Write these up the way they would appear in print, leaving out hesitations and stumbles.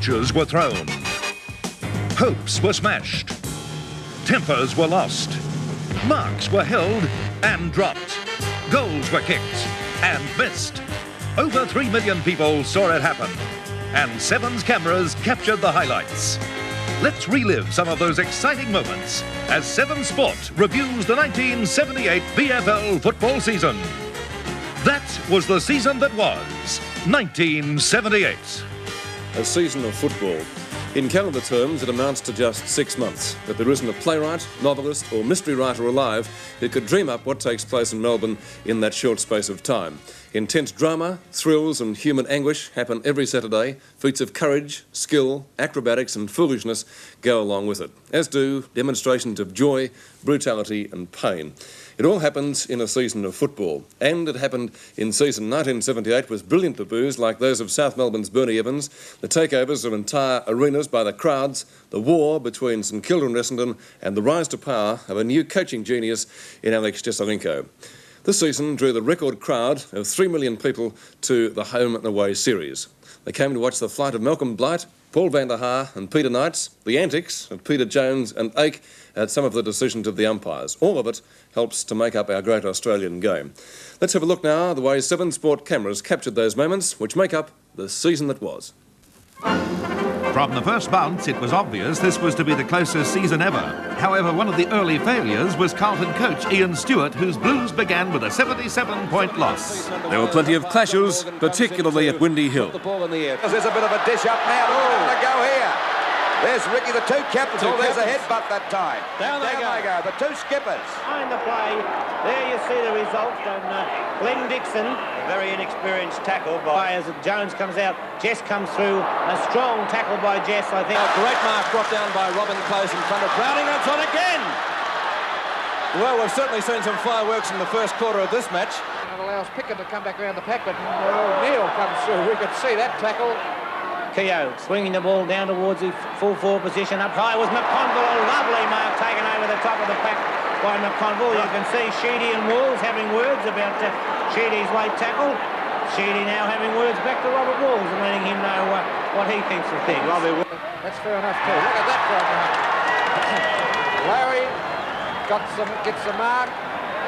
Punches were thrown. Hopes were smashed. Tempers were lost. Marks were held and dropped. Goals were kicked and missed. Over 3 million people saw it happen. And Seven's cameras captured the highlights. Let's relive some of those exciting moments as Seven Sport reviews the 1978 VFL football season. That was the season that was 1978. A season of football. In calendar terms, it amounts to just 6 months. But there isn't a playwright, novelist or mystery writer alive who could dream up what takes place in Melbourne in that short space of time. Intense drama, thrills and human anguish happen every Saturday. Feats of courage, skill, acrobatics and foolishness go along with it, as do demonstrations of joy, brutality and pain. It all happens in a season of football, and it happened in season 1978 with brilliant debuts like those of South Melbourne's Bernie Evans, the takeovers of entire arenas by the crowds, the war between St Kilda and Essendon, and the rise to power of a new coaching genius in Alex Jesaulenko. This season drew the record crowd of 3 million people to the home and away series. They came to watch the flight of Malcolm Blight, Paul van der Haar and Peter Knights, the antics of Peter Jones and Ake at some of the decisions of the umpires. All of it helps to make up our great Australian game. Let's have a look now at the way Seven Sport cameras captured those moments which make up the season that was. From the first bounce, it was obvious this was to be the closest season ever. However, one of the early failures was Carlton coach Ian Stewart, whose Blues began with a 77-point loss. There were plenty of clashes, particularly at Windy Hill. The ball in the air. There's a bit of a dish up now. Oh, to go here. There's Ricky, the two captains. Oh, there's a headbutt that time. Down they go. The two skippers. Behind the play. There you see the result. And Glenn Dixon, a very inexperienced tackle by as Jones comes out. Jess comes through. A strong tackle by Jess, I think. A great mark brought down by Robin Close in front of Browning. That's on again. Well, we've certainly seen some fireworks in the first quarter of this match. It allows Pickett to come back around the pack, but Neil comes through. We could see that tackle. Keogh swinging the ball down towards the full forward position. Up high was McConville. A lovely mark taken over the top of the pack by McConville. You can see Sheedy and Walls having words about Sheedy's late tackle. Sheedy now having words back to Robert Walls and letting him know what he thinks of things. That's fair enough too. Look at that from Larry gets the mark.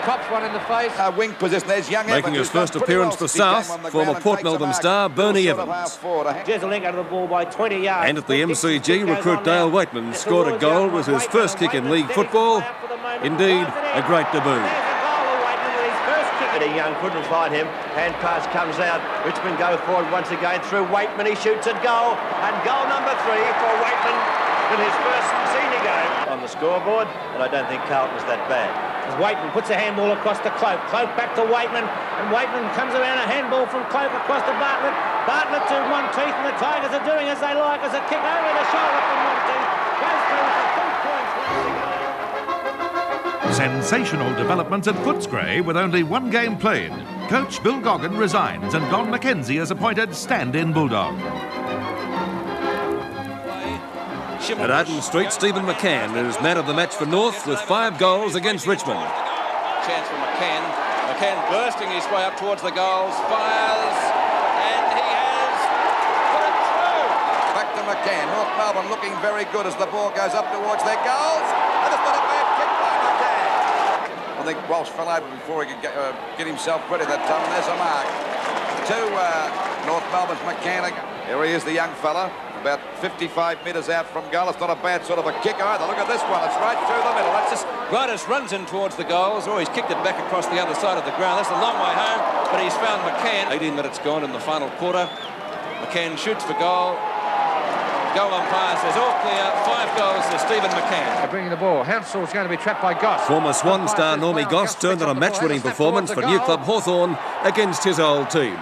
Cops one in the face. Wing position. There's young Making his first appearance for South, former Port Melbourne star Bernie Evans. Jesaulenko out of the ball by 20 yards. And at the MCG, recruit Dale Waitman scored a goal with his first kick in league football. Indeed, a great debut. Eddie Young couldn't find him. Hand pass comes out. Richmond go forward once again through Waitman. He shoots at goal. And goal number 3 for Waitman in his first senior game on the scoreboard. And I don't think Carlton's that bad. As Waitman puts a handball across to Cloak. Cloak back to Waitman. And Waitman comes around a handball from Cloak across to Bartlett. Bartlett to Monteith. And the Tigers are doing as they like as a kick over the shoulder from Monteith. Goes through for 2 points once again. Sensational developments at Footscray with only 1 game played. Coach Bill Goggin resigns and Don McKenzie is appointed stand-in Bulldog. At Arden Street, Stephen McCann is man of the match for North with 5 goals against Richmond. Chance for McCann. McCann bursting his way up towards the goals. Fires. And he has put it through. Back to McCann. North Melbourne looking very good as the ball goes up towards their goals. And it's not a bad kick by McCann. I think Walsh fell over before he could get himself ready that time. And there's a mark. To North Melbourne's McCann. Here he is, the young fella. About 55 metres out from goal. It's not a bad sort of a kick either. Look at this one. It's right through the middle. That's just Gradis runs in towards the goals. Or he's kicked it back across the other side of the ground. That's a long way home, but he's found McCann. 18 minutes gone in the final quarter. McCann shoots for goal. Goal umpire says all clear. 5 goals to Stephen McCann. They're bringing the ball. Hounsell's going to be trapped by Goss. Former Swan star Normie Goss turned on a match-winning performance for new club Hawthorn against his old team.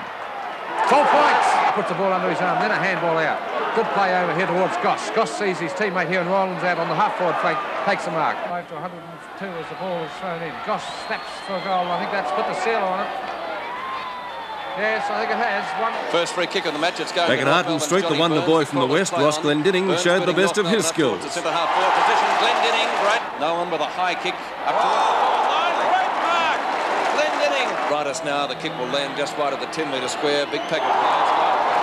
12 points. Puts the ball under his arm, then a handball out. Good play over here towards Goss. Goss sees his teammate here and Rollins out on the half-forward flank, takes a mark. 5 to 102 as the ball is thrown in. Goss snaps for a goal. I think that's put the seal on it. Yes, I think it has. First free kick of the match. It's going back at Arden Street, the wonder boy from the west, Ross Glendinning, showed the best of his skills. Centre half-forward position. Glendinning, great. No one with a high kick up to the great mark. Glendinning. Right us now, the kick will land just wide of the 10-metre square. Big pack of players.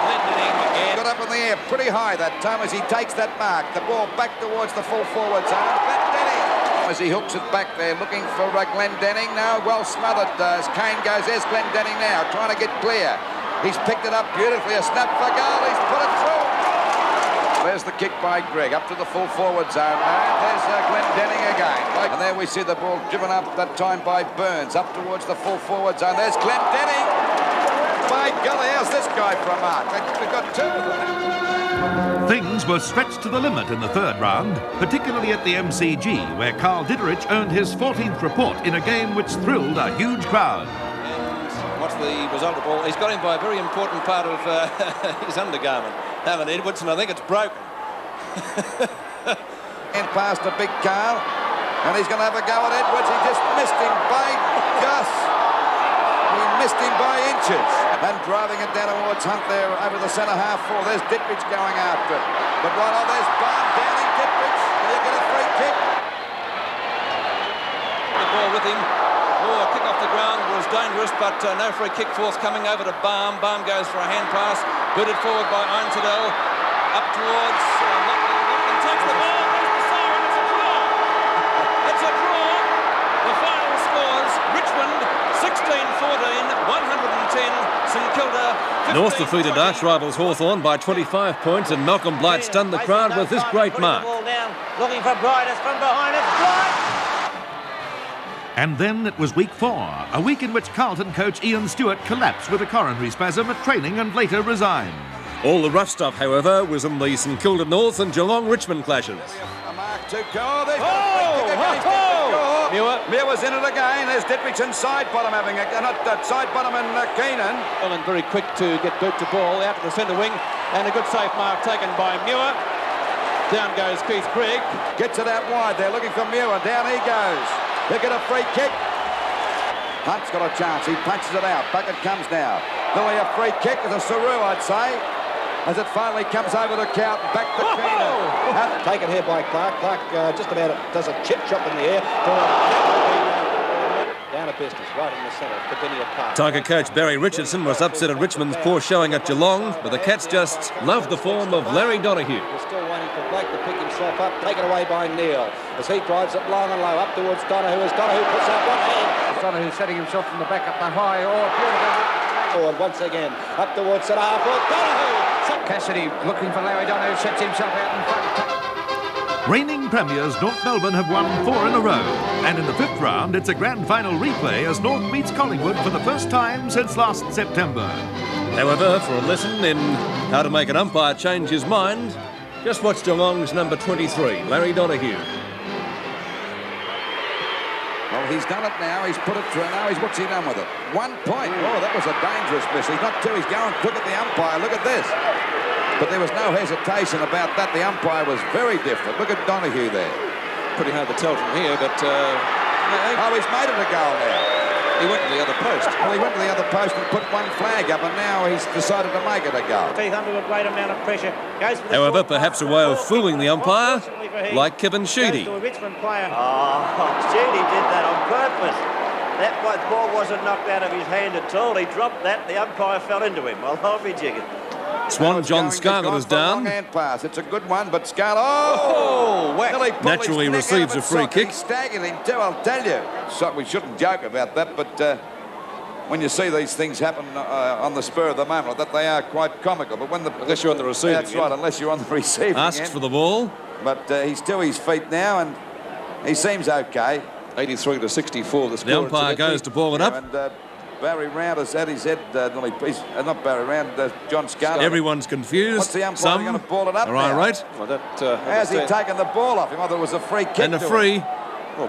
Glendenning again. Got up in the air pretty high that time as he takes that mark. The ball back towards the full forward zone. Glendenning as he hooks it back there, looking for Glendenning. Now, well smothered as Kane goes. There's Glendenning now, trying to get clear. He's picked it up beautifully. A snap for goal. He's put it through. There's the kick by Greg up to the full forward zone. And there's Glendenning again. And there we see the ball driven up that time by Burns up towards the full forward zone. There's Glendenning. By golly, how's this guy for a mark? We've got two of them. Things were stretched to the limit in the third round, particularly at the MCG, where Carl Ditterich earned his 14th report in a game which thrilled a huge crowd. And what's the result of all? He's got him by a very important part of his undergarment. Haven't Edwards, and I think it's broken. And past a big Carl, and he's going to have a go at Edwards. He just missed him by Gus. He missed him by inches. And driving it down towards Hunt there over the centre half full. There's Ditterich going after it. But right on, there's Barn downing Ditterich. Will you get a free kick? The ball with him. Oh, a kick off the ground was dangerous, but no free kick forthcoming over to Barn. Barn goes for a hand pass. Booted forward by Einsedel. Up towards Lachlan takes the ball. There's the siren. It's a draw. It's a draw. The final scores Richmond 16-14, 110. St Kilda 15-20. North defeated arch rivals Hawthorn by 25 points, and Malcolm Blight stunned the crowd with this great mark. Looking for Bright, it's from behind, it's Bright! And then it was week 4, a week in which Carlton coach Ian Stewart collapsed with a coronary spasm at training and later resigned. All the rough stuff, however, was in the St Kilda North and Geelong Richmond clashes. A mark to go. There's Muir's in it again. There's Ditterich and side bottom having a not side bottom and Keenan. And very quick to get boot to ball out to the centre wing, and a good safe mark taken by Muir. Down goes Keith Grigg. Gets it out wide. They're looking for Muir. Down he goes. They get a free kick. Hunt's got a chance. He punches it out. Back it comes now. Billy a free kick with a Saru, I'd say. As it finally comes over to Cowton. Back to Keenan. Taken here by Clark. Clark just about does a chip chop in the air. Down a business, right in the centre. Cardinia Park. Tiger coach Barry Richardson was upset at Richmond's poor showing at Geelong, but the Cats just loved the form of Larry Donoghue. We're still waiting for Blake to pick himself up. Taken away by Neil as he drives it long and low up towards Donoghue. As Donoghue puts out one hand. Donoghue setting himself from the back up the high. Oh, beautiful. Forward once again. Up towards centre half. Donoghue. Cassidy looking for Larry Donoghue. Sets himself out in front. Reigning premiers North Melbourne have won 4 in a row, and in the 5th round it's a grand final replay as North meets Collingwood for the first time since last September. However, for a lesson in how to make an umpire change his mind, just watch Geelong's number 23, Larry Donoghue. Well, he's done it now. He's put it through. Now what's he done with it? 1 point. Oh, that was a dangerous miss. He's not 2. He's going quick at the umpire. Look at this. But there was no hesitation about that. The umpire was very different. Look at Donoghue there. Pretty hard to tell from here, but Oh, he's made it a goal now. he went to the other post. Well, he went to the other post and put one flag up, and now he's decided to make it a goal. Keith under a great amount of pressure. Goes for the However, short perhaps a pass. way of fooling the umpire, Unfortunately for him, like Kevin Sheedy. goes to a Richmond player. Sheedy did that on purpose. That ball wasn't knocked out of his hand at all. He dropped that. The umpire fell into him. Well, I'll be jiggered. Swan John Scarlett is down. Hand pass. It's a good one, but Scarlett, nearly pulled Naturally his neck receives out of a its free socket. kick. He staggered him too, I'll tell you. So we shouldn't joke about that, but when you see these things happen on the spur of the moment, that they are quite comical. But when Unless you're on the receiving that's end. right, unless you're on the receiving Asked end. for the ball. But he's to his feet now, and he seems okay. 83-64 the score. The umpire goes to ball it up. And Barry Round has had his head nearly piece. Not Barry Round, John Scarlett. Everyone's confused. What's the umpire Some going to ball it up are now? irate. Well, that, How's he taken the ball off him? I thought it was a free kick. And a to him. free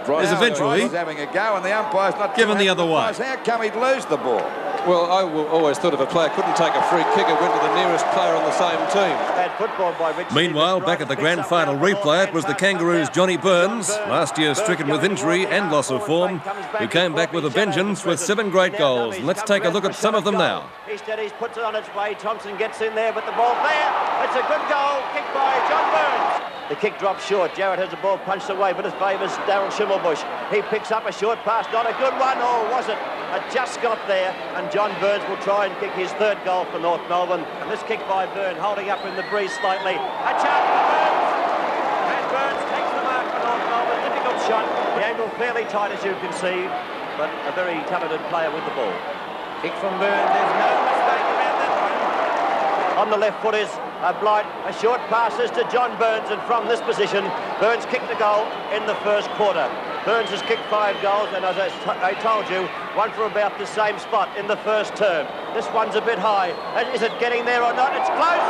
Bryce, is eventually He's having a go, and the umpire's not given the too other happy with way. Bryce. How come he'd lose the ball? well, I always thought if a player couldn't take a free kick, it went to the nearest player on the same team. Bad football by Richard. Meanwhile, back at the grand final replay, it was the Kangaroos' Johnny Burns, last year stricken with injury and loss of form, who came back with a vengeance with 7 great goals. And let's take a look at some of them now. He steadies, puts it on its way. Thompson gets in there, but the ball there. It's a good goal, kicked by John Burns. The kick drops short. Jarrett has the ball punched away, but it favours Darryl Schimmelbusch. He picks up a short pass, not a good one, or was it? It just got there, and John Burns will try and kick his third goal for North Melbourne. And this kick by Byrne, holding up in the breeze slightly. A chance for Burns! And Burns takes the mark for North Melbourne. Difficult shot. The angle fairly tight, as you can see, but a very talented player with the ball. Kick from Burns, there's no mistake about that one. On the left foot is Blight. A short passes to John Burns, and from this position, Burns kicked a goal in the first quarter. Burns has kicked 5 goals, and as I told you, one from about the same spot in the first term. This one's a bit high. Is it getting there or not? It's close!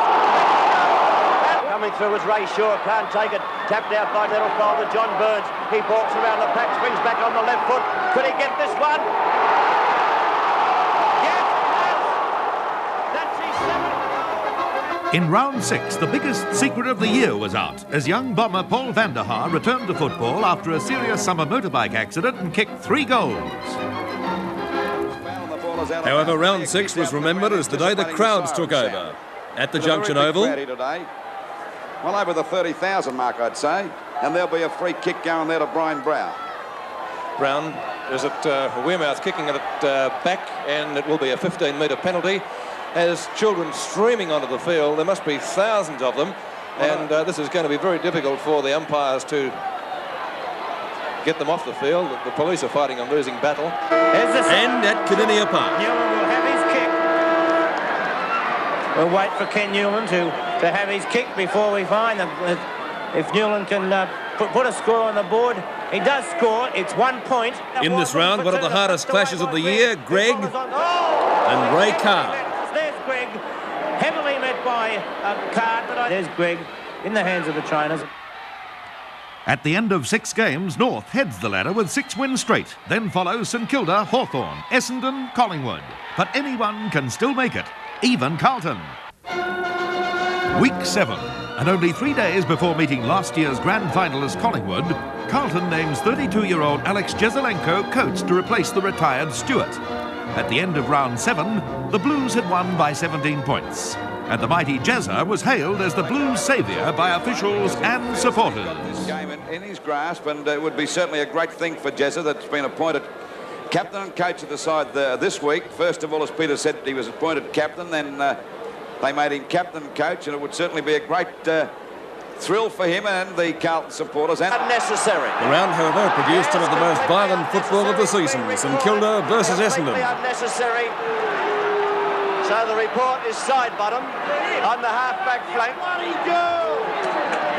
Coming through is Ray Shaw, can't take it. Tapped out by Nettle Folder, John Burns. He balks around the pack, swings back on the left foot. Could he get this one? In round 6, the biggest secret of the year was out as young bomber Paul van der Haar returned to football after a serious summer motorbike accident and kicked 3 goals. However, round 6 was remembered as the day the crowds took over. At the Junction Oval, well over the 30,000 mark, I'd say, and there'll be a free kick going there to Brian Brown. Brown is at Wearmouth kicking it back, and it will be a 15-metre penalty. As children streaming onto the field, there must be thousands of them, and this is going to be very difficult for the umpires to get them off the field. The police are fighting a losing battle. and at Cardinia Park. Newman will have his kick. We'll wait for Ken Newman to have his kick before we find them. If Newland can put a score on the board, he does score. It's 1 point. In this round, one of the hardest clashes of the year, Greg and Ray Carr. There's Greg, heavily met by Card, but there's Greg in the hands of the trainers. At the end of 6 games, North heads the ladder with 6 wins straight. Then follow St Kilda, Hawthorn, Essendon, Collingwood. But anyone can still make it, even Carlton. Week 7, and only 3 days before meeting last year's grand finalist Collingwood, Carlton names 32-year-old Alex Jesaulenko coach to replace the retired Stewart. At the end of round 7, the Blues had won by 17 points. And the mighty Jezza was hailed as the Blues' saviour by officials and supporters. This game in his grasp, and it would be certainly a great thing for Jezza that's been appointed captain and coach of the side this week. First of all, as Peter said, he was appointed captain, then they made him captain and coach, and it would certainly be a great thrill for him and the Carlton supporters. And unnecessary. The round, however, produced some of the most violent football of the season. St Kilda versus Essendon. Unnecessary. So the report is side bottom on the half-back flank.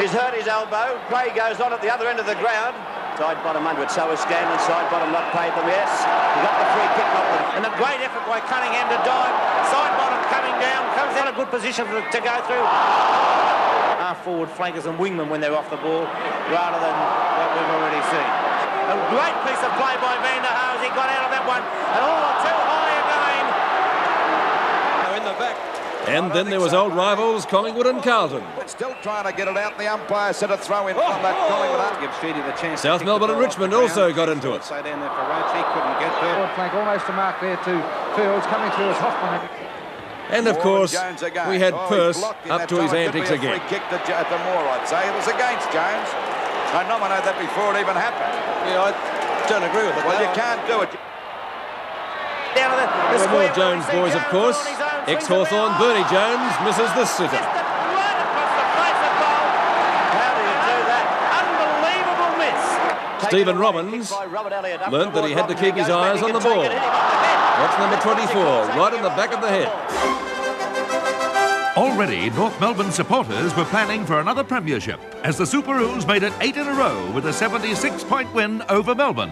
He's hurt his elbow. Play goes on at the other end of the ground. Side bottom under it. So is Scanlon. Side bottom not paid them. Yes. He got the free kick off them. And a great effort by Cunningham to dive. Side bottom coming down. Comes in a good position to go through. Half-forward flankers and wingmen when they're off the ball, rather than what we've already seen. A great piece of play by Van der Haar as he got out of that one. And too high again. Now in the back. And then there was old rivals Collingwood and Carlton. still trying to get it out. The umpire set a throw in from that Collingwood. Gives Sheedy the chance. South Melbourne and Richmond also got into it. Stay down there for Roach. He couldn't get there. Forward flank almost a mark there to Fields, coming through as Hoffman. And of course, we had Pearce up to his antics again. Free kick to Moore, I'd say. It was against Jones. I nominated that before it even happened. Yeah, I don't agree with it. Well, you can't do it. Down to The more Jones boys, of course. Ex-Hawthorn, Bernie Jones misses the sitter. Right across the face of goal. How do you do that? Unbelievable miss. Stephen Robbins learned that he had to keep his eyes on the ball. That's number 24, right in the back of the head. Already, North Melbourne supporters were planning for another premiership as the Superoos made it 8 in a row with a 76-point win over Melbourne.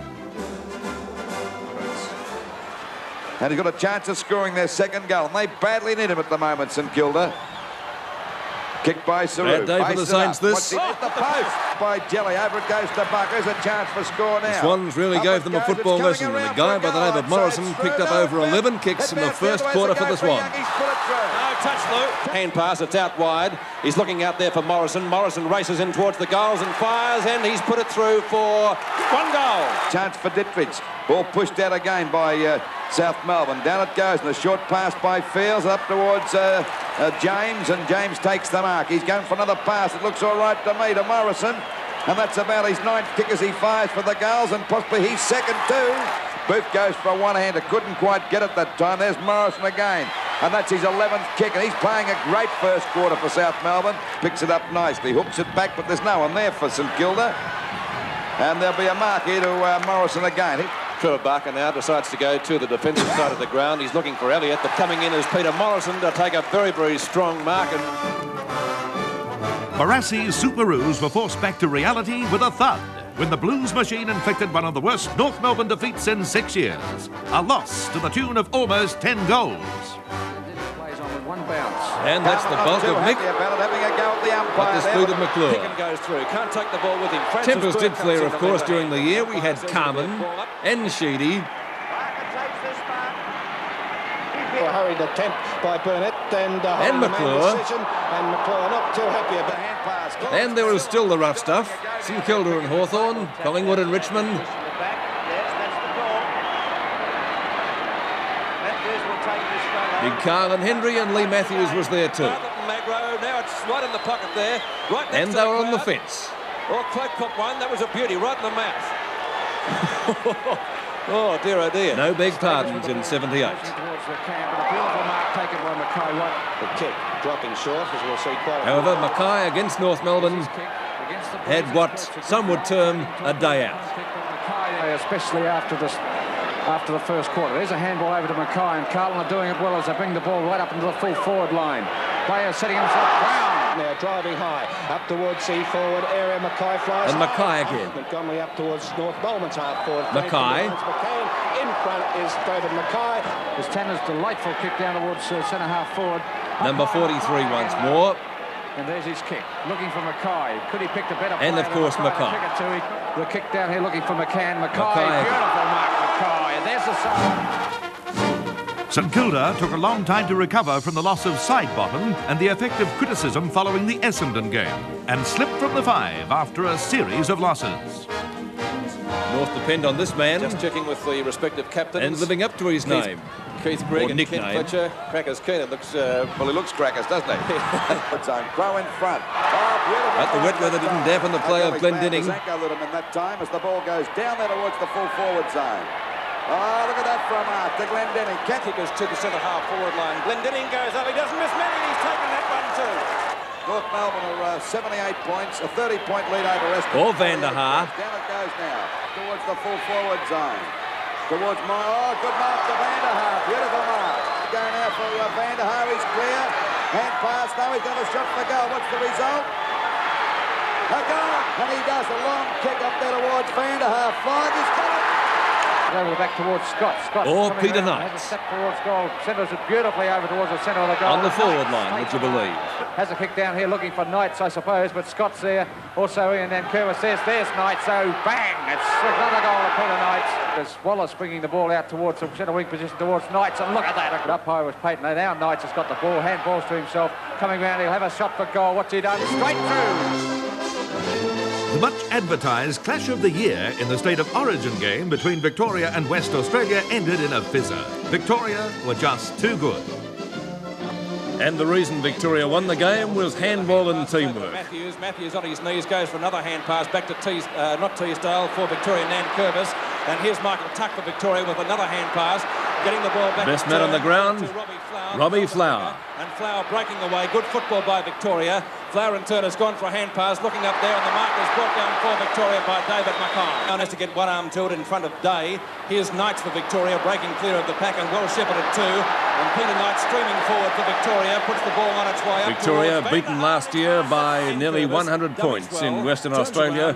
And he's got a chance of scoring their second goal. And they badly need him at the moment, St Kilda. Kicked by Saru. Bad day for the Saints this. At the post by Jelly. Over it goes to Buck. There's a chance for score now. The Swans really gave them a football lesson, and a guy by the name of Morrison picked up over 11 kicks in the first quarter for the Swans. No touch, Lou. Hand pass, it's out wide. He's looking out there for Morrison. Morrison races in towards the goals and fires, and he's put it through for 1 goal. Chance for Dittrich. Ball pushed out again by South Melbourne. Down it goes, and a short pass by Fields up towards James, and James takes the mark. He's going for another pass. It looks all right to me, to Morrison, and that's about his 9th kick as he fires for the goals, and possibly he's second too. Booth goes for a one-hander, couldn't quite get it that time. There's Morrison again, and that's his 11th kick, and he's playing a great first quarter for South Melbourne. Picks it up nicely, hooks it back, but there's no one there for St Kilda, and there'll be a mark here to Morrison again. Trevor Barker now decides to go to the defensive side of the ground. He's looking for Elliott, but coming in is Peter Morrison to take a very, very strong mark. And Barassi's Superoos were forced back to reality with a thud when the Blues machine inflicted one of the worst North Melbourne defeats in 6 years. A loss to the tune of almost 10 goals. Plays on with one bounce. And that's the bulk of Mick Having a go at the umpire at the there, speed but of McClure. Picken goes through, can't take the ball with him. Francis Tempers Burt did comes flare, in of on course, the during the left. year. We had Carmen and Sheedy. Hurried attempt by Burnett and McClure. And McClure not too happy about hand pass. And there was still the rough stuff. St Kilda and Hawthorn, Collingwood and Richmond. Big Carl and Hendry, and Lee Matthews was there too. Magro, now it's right in the pocket there. Right next And to they were on the crowd. fence. Oh, Cloak put one. That was a beauty, right in the mouth. Oh, dear, oh, dear. No big pardons in 78. Towards the camp, and a beautiful mark taken by Mackay. The kick dropping short, as we'll see quite a However, Mackay against North Melbourne had what some would term a day out. Especially after the first quarter. There's a handball over to Mackay, and Carlton are doing it well as they bring the ball right up into the full forward line. Bayer setting himself down. now driving high up towards C forward area. Mackay flies And Mackay again. Montgomery up towards North Melbourne's half forward. Mackay. McCann. In front is David Mackay. There's Tanner's delightful kick down towards centre half forward. Number 43 once more. And there's his kick, looking for Mackay. Could he pick the better And player of course than Mackay. to pick it to him? The kick down here looking for McCann. Mackay, Mackay. beautiful mark, Mackay. And there's the side. St Kilda took a long time to recover from the loss of Sidebottom and the effect of criticism following the Essendon game, and slipped from the 5 after a series of losses. North depend on this man Just checking with the respective captains. and living up to his name. Keith Grigg Or and nickname. Ken Fletcher. Crackers Keenan looks... Well, he looks crackers, doesn't he? Throw in front. Oh, beautiful. But the wet weather didn't dampen the play of Glendinning. Zanko lit him in that time as the ball goes down there towards the full forward zone. Oh, look at that for a mark to Glendinning. Kickers to the centre half forward line. Glendinning goes up. He doesn't miss many. He's taken that one too. North Melbourne are 78 points, a 30-point lead over West. Or Van der Haar. Down it goes now towards the full forward zone. Towards good mark to Van der Haar. Beautiful mark. Going out for Van der Haar. He's clear. Hand pass. Now he's got a shot for goal. What's the result? A goal. And he does a long kick up there towards Van der Haar. Flag is got it. Over back towards Scott. Scott Or coming Peter round, Knight. has a step towards goal. Centres it beautifully over towards the centre of the goal. On the forward line, would you believe? Has a kick down here looking for Knights, I suppose, but Scott's there. Also in, and Kerber says, there's Knights, so bang! It's another goal of Peter Knights. There's Wallace bringing the ball out towards the centre wing position towards Knights, and look at that. Up high was Payton. Now Knights has got the ball, handballs to himself. Coming round, he'll have a shot for goal. What's he done? Straight through! The much-advertised Clash of the Year in the State of Origin game between Victoria and West Australia ended in a fizzer. Victoria were just too good. And the reason Victoria won the game was handball and teamwork. Matthews on his knees goes for another hand pass back to not Teasdale for Victoria, Nan Curvis. And here's Michael Tuck for Victoria with another hand pass. Getting the ball back. Best man on the ground, to Robbie Flower. Robbie Flower. And Flower breaking away. Good football by Victoria. Flower in turn has gone for a hand pass. Looking up there, and the mark is brought down for Victoria by David Mackay. Now has to get one arm to it in front of Day. Here's Knights for Victoria, breaking clear of the pack, and well shepherded too. And Peter Knight streaming forward for Victoria, puts the ball on its way up. Victoria towards beaten last year by nearly 100 points in Western Australia.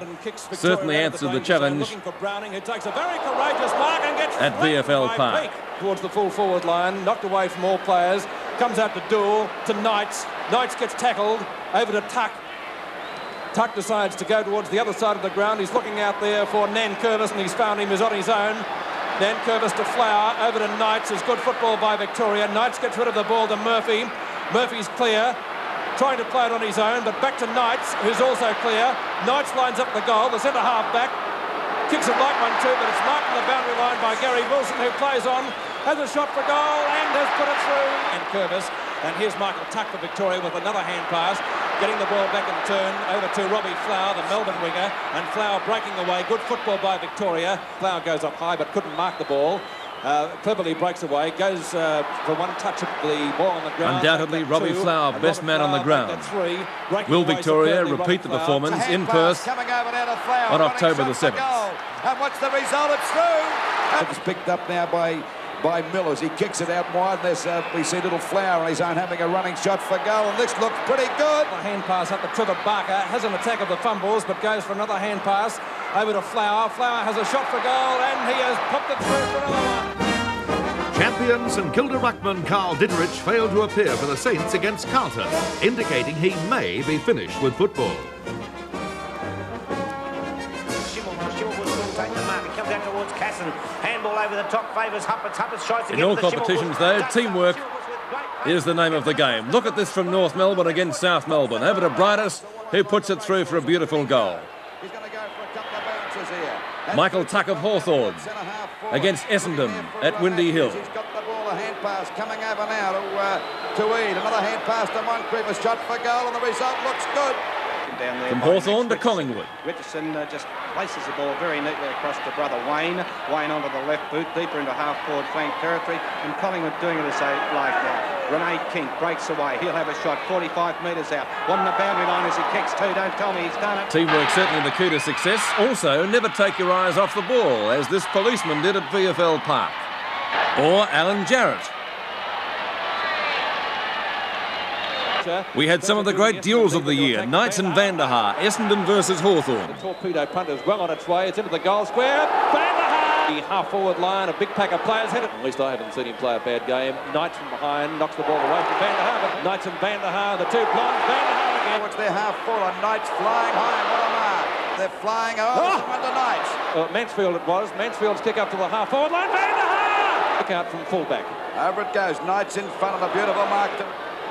Certainly answered the challenge Looking for Browning, who takes a very courageous mark and gets at VFL by Park. Peake towards the full forward line, knocked away from all players. Comes out to Dool, to Knights. Knights gets tackled, over to Tuck. Tuck decides to go towards the other side of the ground. He's looking out there for Nan Curvis, and he's found him. He's on his own. Nan Curvis to Flower, over to Knights. Is good football by Victoria. Knights gets rid of the ball to Murphy. Murphy's clear, trying to play it on his own, but back to Knights, who's also clear. Knights lines up the goal, the centre half back. kicks it like one too, but it's marked on the boundary line by Gary Wilson, who plays on, has a shot for goal and has put it through. And Curvis, and here's Michael Tuck for Victoria with another hand pass, getting the ball back in turn over to Robbie Flower, the Melbourne winger, and Flower breaking away. Good football by Victoria. Flower goes up high but couldn't mark the ball. Cleverly breaks away, goes for one touch of the ball on the ground. Undoubtedly, Robbie Flower, best man on the ground. Will Victoria repeat the performance in Perth on October the 7th? And what's the result? It's through. It's picked up now by Millers. He kicks it out wide. There's we see little Flower on his own having a running shot for goal, and this looks pretty good. A hand pass up to Trevor Barker, has an attack of the fumbles, but goes for another hand pass over to Flower. Flower has a shot for goal, and he has popped it through for another one. Champion St Kilda ruckman Carl Ditterich failed to appear for the Saints against Carlton, indicating he may be finished with football. Handball over the top, favours Huppets tries to in all competitions, though, teamwork is the name of the game. Look at this from North Melbourne against South Melbourne. Over to Brightus, who puts it through for a beautiful goal. He's going to go for a couple of bounces here. Michael Tuck of Hawthorn against Essendon at Windy Hill. He's got the ball, a hand pass coming over now to Eade. Another hand pass to Moncrief, a shot for goal, and the result looks good. Down there from Hawthorn to Collingwood. Richardson just places the ball very neatly across to brother Wayne. Wayne onto the left boot, deeper into half-forward flank territory, and Collingwood doing it as they like now. Renee King breaks away. He'll have a shot 45 metres out. On the boundary line as he kicks two. Don't tell me he's done it. Teamwork certainly the key to success. Also, never take your eyes off the ball, as this policeman did at VFL Park. Or Alan Jarrett. We had some of the great duels of the year. Knights and Vanderhaar, Essendon versus Hawthorn. The torpedo punt is well on its way. It's into the goal square. Vanderhaar! The half-forward line, a big pack of players headed. At least I haven't seen him play a bad game. Knights from behind, knocks the ball away from Vanderhaar. But Knights and Vanderhaar, the two blondes, Vanderhaar again. Watch their half-forward. Knights flying high. What a mark. They're flying under Knights. Mansfield it was. Mansfield's kick up to the half-forward line. Vanderhaar! Kick out from fullback. Over it goes. Knights in front of a beautiful mark.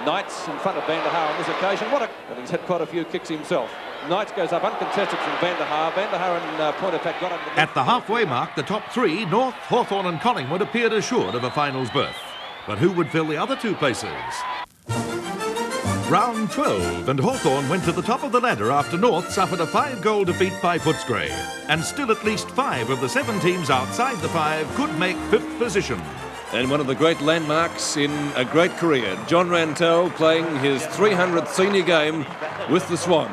Knights in front of Vanderhaar on this occasion. And he's had quite a few kicks himself. Knights goes up uncontested from Vanderhaar. Vanderhaar and point attack got under the... At the halfway mark, the top three, North, Hawthorn and Collingwood, appeared assured of a finals berth. But who would fill the other two places? Round 12, and Hawthorn went to the top of the ladder after North suffered a 5-goal defeat by Footscray. And still at least 5 of the 7 teams outside the 5 could make 5th position. And one of the great landmarks in a great career, John Rantall playing his 300th senior game with the Swans.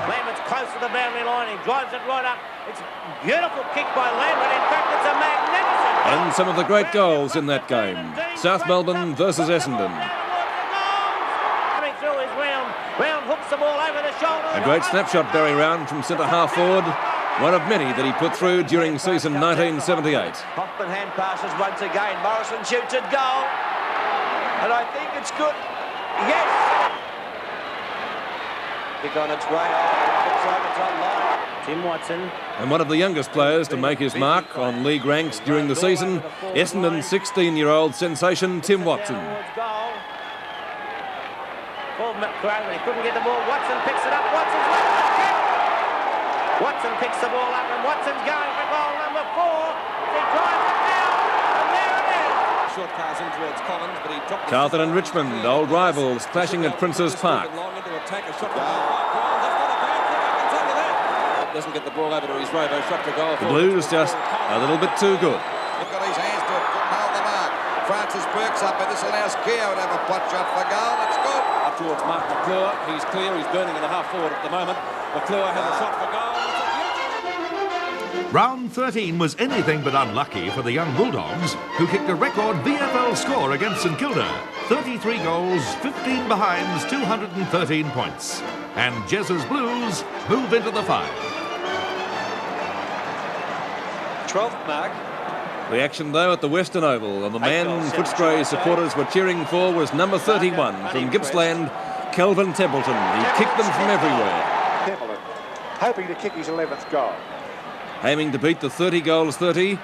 Lambert's close to the boundary line. He drives it right up. It's a beautiful kick by Lambert. In fact, it's a magnificent... And some of the great goals in that game. South Melbourne versus Essendon. Coming through his round. Round hooks the ball over the shoulder. A great snapshot, Barry Round, from centre half forward. One of many that he put through during season 1978. Hoffman hand passes once again. Morrison shoots at goal. And I think it's good. Yes! Kick on its way. It's online. Tim Watson. And one of the youngest players to make his mark on league ranks during the season, Essendon's 16-year-old sensation, Tim Watson. Paul McCraven, he couldn't get the ball. Watson picks it up. Watson's left the kick. Watson picks the ball up, and Watson's going for goal number 4. He drives it down, and there it is. Short pass in towards Collins, but he dropped... Carlton and Richmond, old rivals, clashing at Princes Park. Long into attack, a shot for goal. Doesn't get the ball over to his robo, shot for goal. The Blues just a little bit too good. He's got his hands to it, couldn't hold the mark. Francis Burke's up, but this allows Keogh to have a pot shot for goal. That's good. Up towards Mark McClure. He's clear. He's burning in the half forward at the moment. McClure has a shot for goal. Round 13 was anything but unlucky for the young Bulldogs, who kicked a record VFL score against St Kilda. 33 goals, 15 behinds, 213 points. And Jez's Blues move into the 5. 12th mark. The action, though, at the Western Oval, and the man Footscray supporters were cheering for was number 31 from Gippsland, Kelvin Templeton. He kicked them from everywhere. Templeton, hoping to kick his 11th goal. Aiming to beat the 30 goals 30,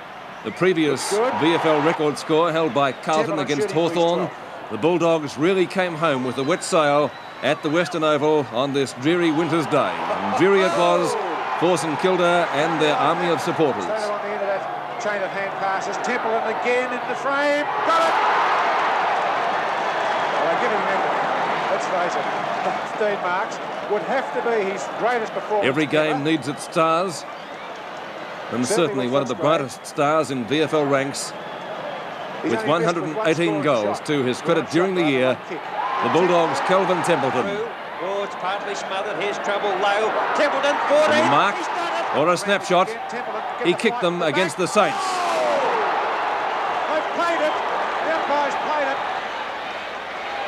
the previous VFL record score held by Carlton against Hawthorn. The Bulldogs really came home with a wet sail at the Western Oval on this dreary winter's day. And dreary it was for St Kilda and their army of supporters. On the end of that chain of hand passes. Templeton again in the frame. Got it! Well, they're giving him everything. Let's face it, Dean Marks would have to be his greatest performance. Every game needs its stars, and certainly one of the brightest stars in VFL ranks. With 118 goals to his credit during the year, the Bulldogs' Kelvin Templeton. Oh, it's partly smothered. Here's trouble low. Templeton 14. From the mark, or a snapshot, he kicked them against the Saints. They've played it. The umpires played it.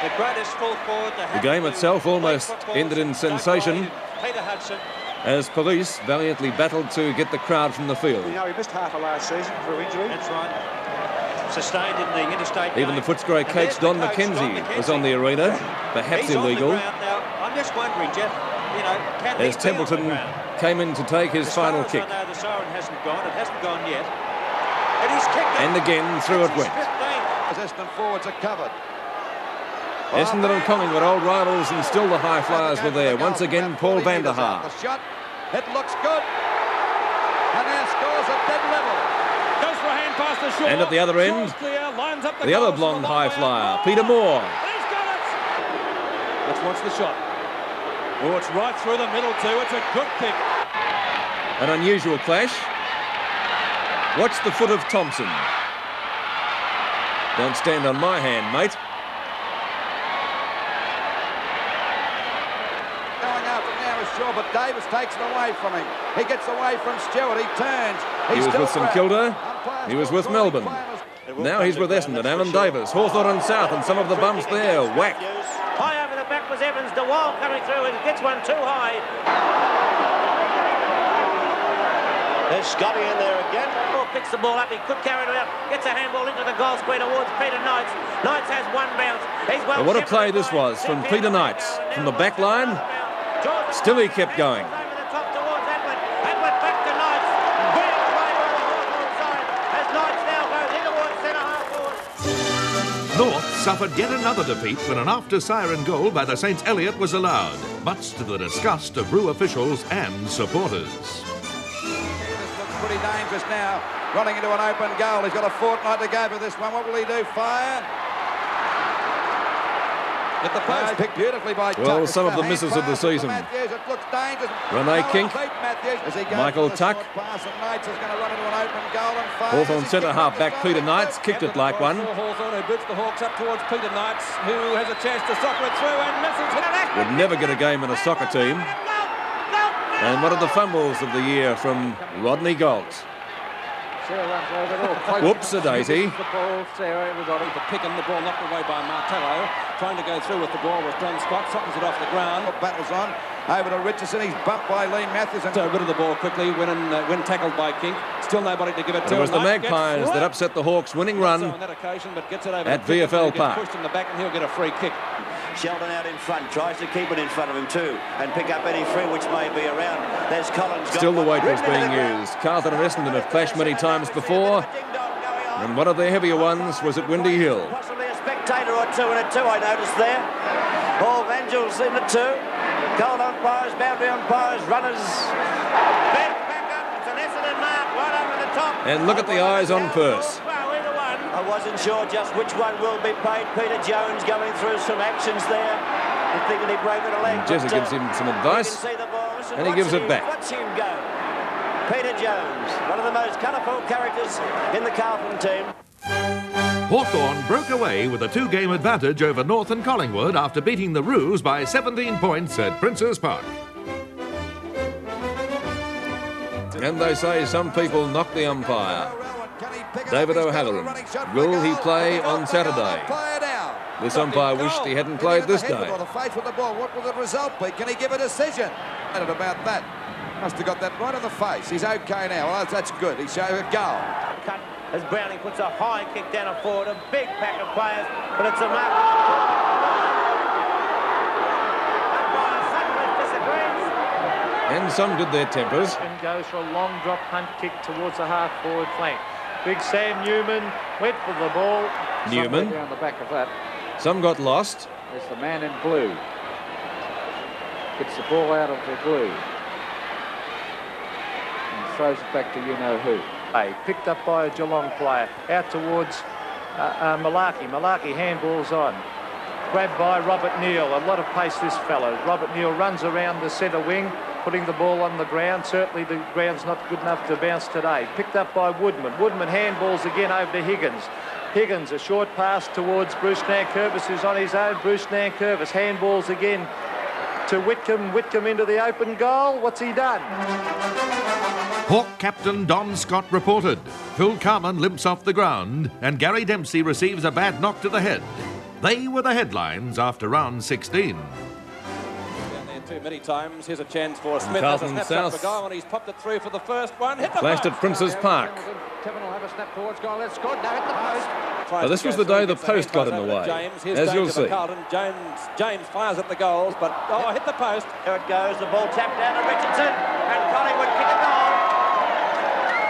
The greatest full forward to have The game to itself play almost football ended in since sensation Peter Hudson. as police valiantly battled to get the crowd from the field. You know, he missed half of last season through injury. That's right. Sustained in the interstate Even game. the Footscray And Cake's there's Don the coach, McKenzie was on the arena, perhaps He's on the illegal, ground now. I'm just wondering, Jeff, you know, can he as be Templeton on the ground? came in to take his As far final as kick. I know, the siren hasn't gone. It hasn't gone yet. And he's kicked it. And again, through it went. Essendon forwards are covered. Essendon and Collingwood, old rivals, and still the high flyers were there. Once again, Paul van der Haar. The shot, it looks good. And now scores at dead level. Goes for a hand pass to Shaw. And at the other end, Shaw's clear, lines up the other goals blonde from a long high way flyer, out. Peter Moore. And he's got it. Let's watch the shot. Oh, it's right through the middle too. It's a good kick. An unusual clash. Watch the foot of Thompson. Don't stand on my hand, mate. Going after now is Shaw, but Davis takes it away from him. He gets away from Stewart. He turns. He was still with St grabbed. Kilda. Umpires He was still with calling Melbourne. finals. Now he's with Essendon. Alan Davis, Hawthorn and South, and some of the bumps there. Whack. High over the back was Evans. De Waal coming through and gets one too high. There's Scotty in there again. Oh, picks the ball up. He could carry it out. Gets a handball into the goal square towards Peter Knights. Knights has one bounce. He's well. Well, what a play this was from Peter Knights. From the back line, still he kept going. Over the top towards Atwood. Atwood back to Knights. Big play on the Hawthorn side as Knights now goes in towards centre half forward. North suffered yet another defeat when an after-siren goal by the Saints Elliott was allowed, much to the disgust of Brew officials and supporters. Pretty dangerous now, running into an open goal. He's got a fortnight to go for this one. What will he do? Fire? At the post, picked beautifully by Well, Tuck. some of the Hand misses of the pass to season. Matthews. It looks dangerous. Renee No Kink, one beat Matthews as he goes Michael for the Tuck. short pass, and Knights is going to run into an open goal and fires. Hawthorn He's centre kicked half up back the Peter goal. Knights kicked it like one. Hawthorn, who boots the Hawks up towards Peter Knights, who has a chance to soccer it through and misses it. Would never get a game in a soccer team. And one of the fumbles of the year from Rodney Galt. Sarah runs over it all. Whoops-a-daisy. The ball, Sarah, everybody. For Pickham, the ball knocked away by Martello. Trying to go through with the ball was John Scott. Softens it off the ground. Battles on. Over to Richardson. He's bumped by Lee Matthews. And Rid of the ball quickly when tackled by Kink. Still nobody to give it to. It was the Knights gets Magpies that through. upset the Hawks' winning Not so run on that occasion, but gets it over at to Pickens, VFL who gets Park. pushed in the back and he'll get a free kick. Sheldon out in front, tries to keep it in front of him too, and pick up any free which may be around. There's Collins. Still the weight was being used. Carlton and Essendon have clashed many times before, and one of their heavier ones was at Windy Hill. Possibly a spectator or two in it too, I noticed there. Paul Vangel's in it too. Cold umpires, boundary umpires, runners. Back up. It's an Essendon mark right over the top. And look at the eyes on Perth. Well, either one. I wasn't sure just which one will be paid. Peter Jones going through some actions there. I'm thinking he broke it a leg. Jezza gives him some advice, and he gives it back. Watch him go. Peter Jones, one of the most colourful characters in the Carlton team. Hawthorn broke away with a 2-game advantage over North and Collingwood after beating the Roos by 17 points at Princes Park. And they say some people knock the umpire. David O'Halloran. Will he play on Saturday? This umpire wished he hadn't played this day. The face with the ball. What will the result be? Can he give a decision? And about that. Must have got that right on the face. He's okay now. Well, that's good. He showed a goal. Cut as Browning puts a high kick down and forward. A big pack of players, but it's a mark. Umpire Sutcliffe disagrees. And some did their tempers. And goes for a long drop punt kick towards the half-forward flank. Big Sam Newman went for the ball. Newman. Somewhere down the back of that. Some got lost. There's the man in blue. Gets the ball out of the blue. throws it back to you-know-who. Picked up by a Geelong player. Out towards Malarkey. Malarkey handballs on. Grabbed by Robert Neal. A lot of pace, this fellow. Robert Neal runs around the centre wing, putting the ball on the ground. Certainly the ground's not good enough to bounce today. Picked up by Woodman. Woodman handballs again over to Higgins. Higgins, a short pass towards Bruce Nankervis, who's on his own. Bruce Nankervis handballs again to Whitcomb. Whitcomb into the open goal. What's he done? Hawk captain Don Scott reported. Phil Carman limps off the ground and Gary Dempsey receives a bad knock to the head. They were the headlines after round 16. Down there too many times. Here's a chance for Smith. Carlton Has a snap shot South. for goal and he's popped it through for the first one. Hit the Flashed post. at Princes Park. Kevin will have a snap towards goal. That's good. Now hit the post. Now, this was the day the post got in the way, James. Here's as danger you'll for see. Carlton. James fires at the goals, but hit the post. There it goes. The ball tapped down to Richardson. And Collingwood kick a goal.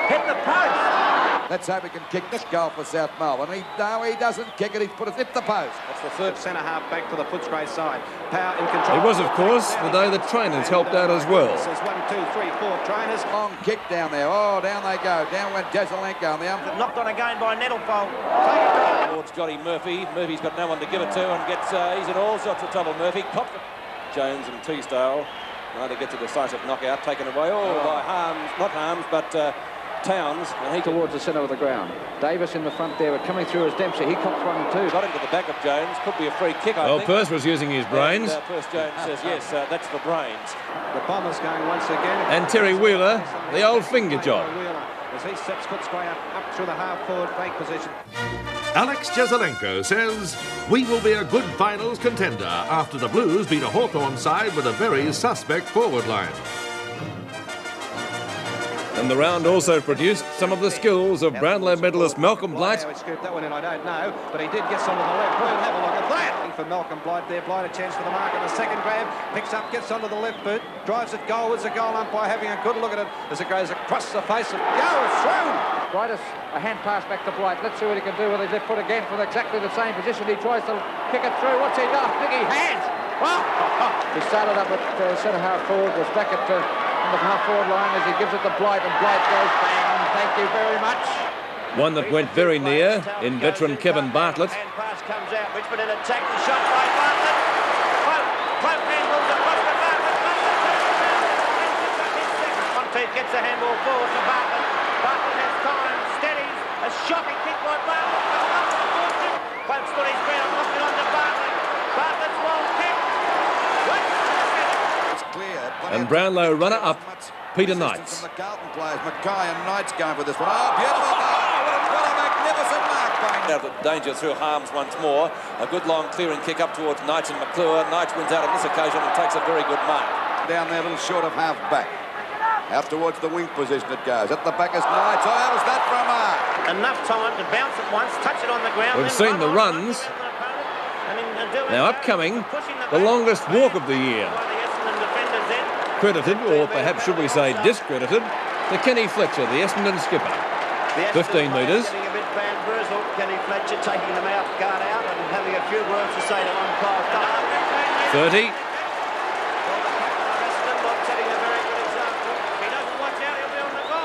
Hit the post. Let's hope he can kick this goal for South Melbourne. He doesn't kick it. He's put it hit the post. That's the third centre half back for the Footscray side. Power in control. It was, of course, the day the trainers helped out as well. This is 1, 2, 3, 4 trainers. Long kick down there. Oh, down they go. Down went Jesselenko. Knocked on again by Nettlefold. Towards Johnny Murphy. Murphy's got no one to give it to and gets he's in all sorts of trouble. Murphy popped it. Jones and Teasdale. Neither gets a decisive knockout taken away. By Harms, not Harms, but Towns. And he Towards the centre of the ground. Davis in the front there, but coming through as Dempsey. He cops one too. got into the back of Jones. Could be a free kick, I Well, think. Purse was using his brains. And, Purse Jones says yes, that's for brains. The Bombers going once again. And Terry Wheeler, the old finger job. Wheeler, as he steps Footscray up through the half-forward flank position. Alex Jesselenko says, "We will be a good finals contender after the Blues beat a Hawthorn side with a very suspect forward line." And the round also produced some of the skills of Brownlow medalist Malcolm Blight. How he scooped that one in, I don't know, but he did get some to the left. We'll have a look at that. For Malcolm Blight there, Blight a chance for the mark in the second grab, picks up, gets onto the left boot, drives it goalwards, the goal umpire having a good look at it as it goes across the face of it's through! Blight, a hand pass back to Blight. Let's see what he can do with his left foot again from exactly the same position. He tries to kick it through. What's he done? Biggie, hands! Oh! He started up at centre half forward, was back at on the half forward line as he gives it to Blight, and Blight goes bang. Thank you very much. One that went very near in veteran Kevin Bartlett. Hand pass comes out. Richmond in attack. The shot by Bartlett. Cloak handballs across to Bartlett. Monteith gets the handball forward to Bartlett. Bartlett has time. Steadies. A shocking kick by Bartlett. Cloak stood his ground. Knocked it on to Bartlett. Bartlett's long kick. It's clear. And Brownlow runner-up, Peter Knights. From the Carlton players, Mackay and Knights going for this one. Oh, beautiful goal! What a magnificent mark by Out of danger through Harms once more. A good long clearing kick up towards Knights and McClure. Knights wins out on this occasion and takes a very good mark. down there, a little short of half back. Out towards the wing position it goes. At the back is Knights. Oh, how was that for a mark? Enough time to bounce it once, touch it on the ground. We've seen the runs. Now upcoming, the longest walk of the year. Credited, or perhaps should we say discredited, to Kenny Fletcher, the Essendon skipper. 15 metres. Getting a bit bamboozled. Kenny Fletcher taking them out, guard out, and having a few words to say to umpire. 30.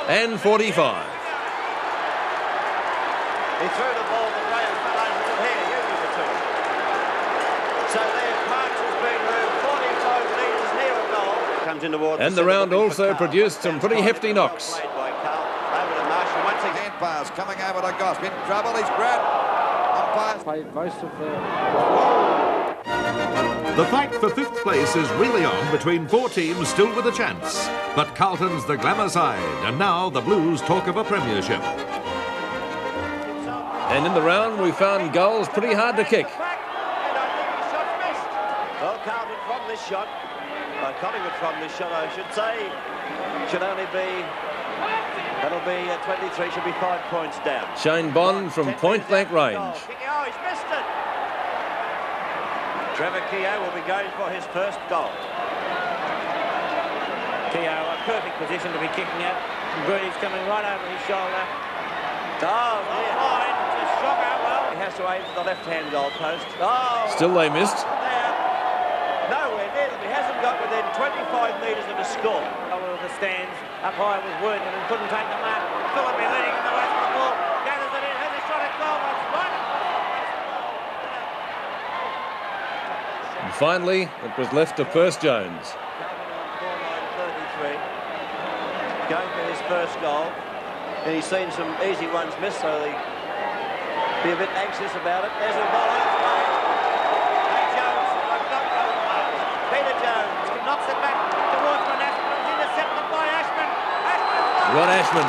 And 45. He threw the ball, the Graham fell over to here. You give it to him. So there, Parks has been moved 45 metres near a goal. Comes in towards And the round also produced some pretty hefty knocks. Played by Carl. Over to Marshall once again. Hand pass coming over to Goss. In trouble, he's grabbed. Umpires. Played most of the... The fight for fifth place is really on between four teams still with a chance. But Carlton's the glamour side, and now the Blues talk of a premiership. And in the round, we found goals pretty hard to kick. Well, Carlton from this shot, Collingwood from this shot, I should say, should only be, that'll be 23, should be 5 points down. Shane Bond from point blank range. Oh, he's missed it. Trevor Keogh will be going for his first goal. Keogh, a perfect position to be kicking at. Brody's coming right over his shoulder. Oh, behind, a shocker. Well, he has to aim for the left-hand goal post. Oh, Still they missed. there. Nowhere near them. He hasn't got within 25 metres of a score. Over the stands, up high was Worthing and couldn't take the mark. Phillippe leading in the race for the ball, gathers it in, has a shot at goal, that's right. And finally, it was left to Perce Jones. 4-9-33, going for his first goal. And he's seen some easy ones miss, so he'll be a bit anxious about it. There's a ball on its way. Hey, Jones, Peter Jones knocks it back towards Ron Ashman. It's intercepted by Ashman. Ron Ashman.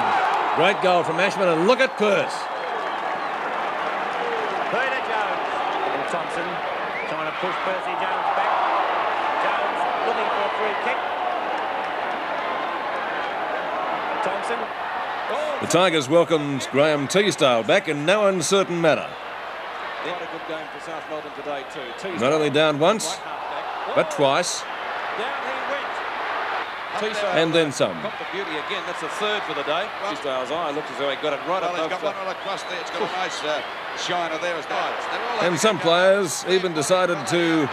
Great goal from Ashman, and look at Perce. Peter Jones. And Thompson trying to push Percy Jones back. Jones looking for a free kick. Thompson. The Tigers welcomed Graham Teasdale back in no uncertain manner. Quite a good game for South Melbourne today too. Teasdale, Not only down once, but twice. Down he went. Teasdale And then some. Got the beauty again. That's the third for the day. Teasdale's eye looks as though he got it right Well, above. he's got one right across there. It's got a nice shiner there as well. And some players even decided to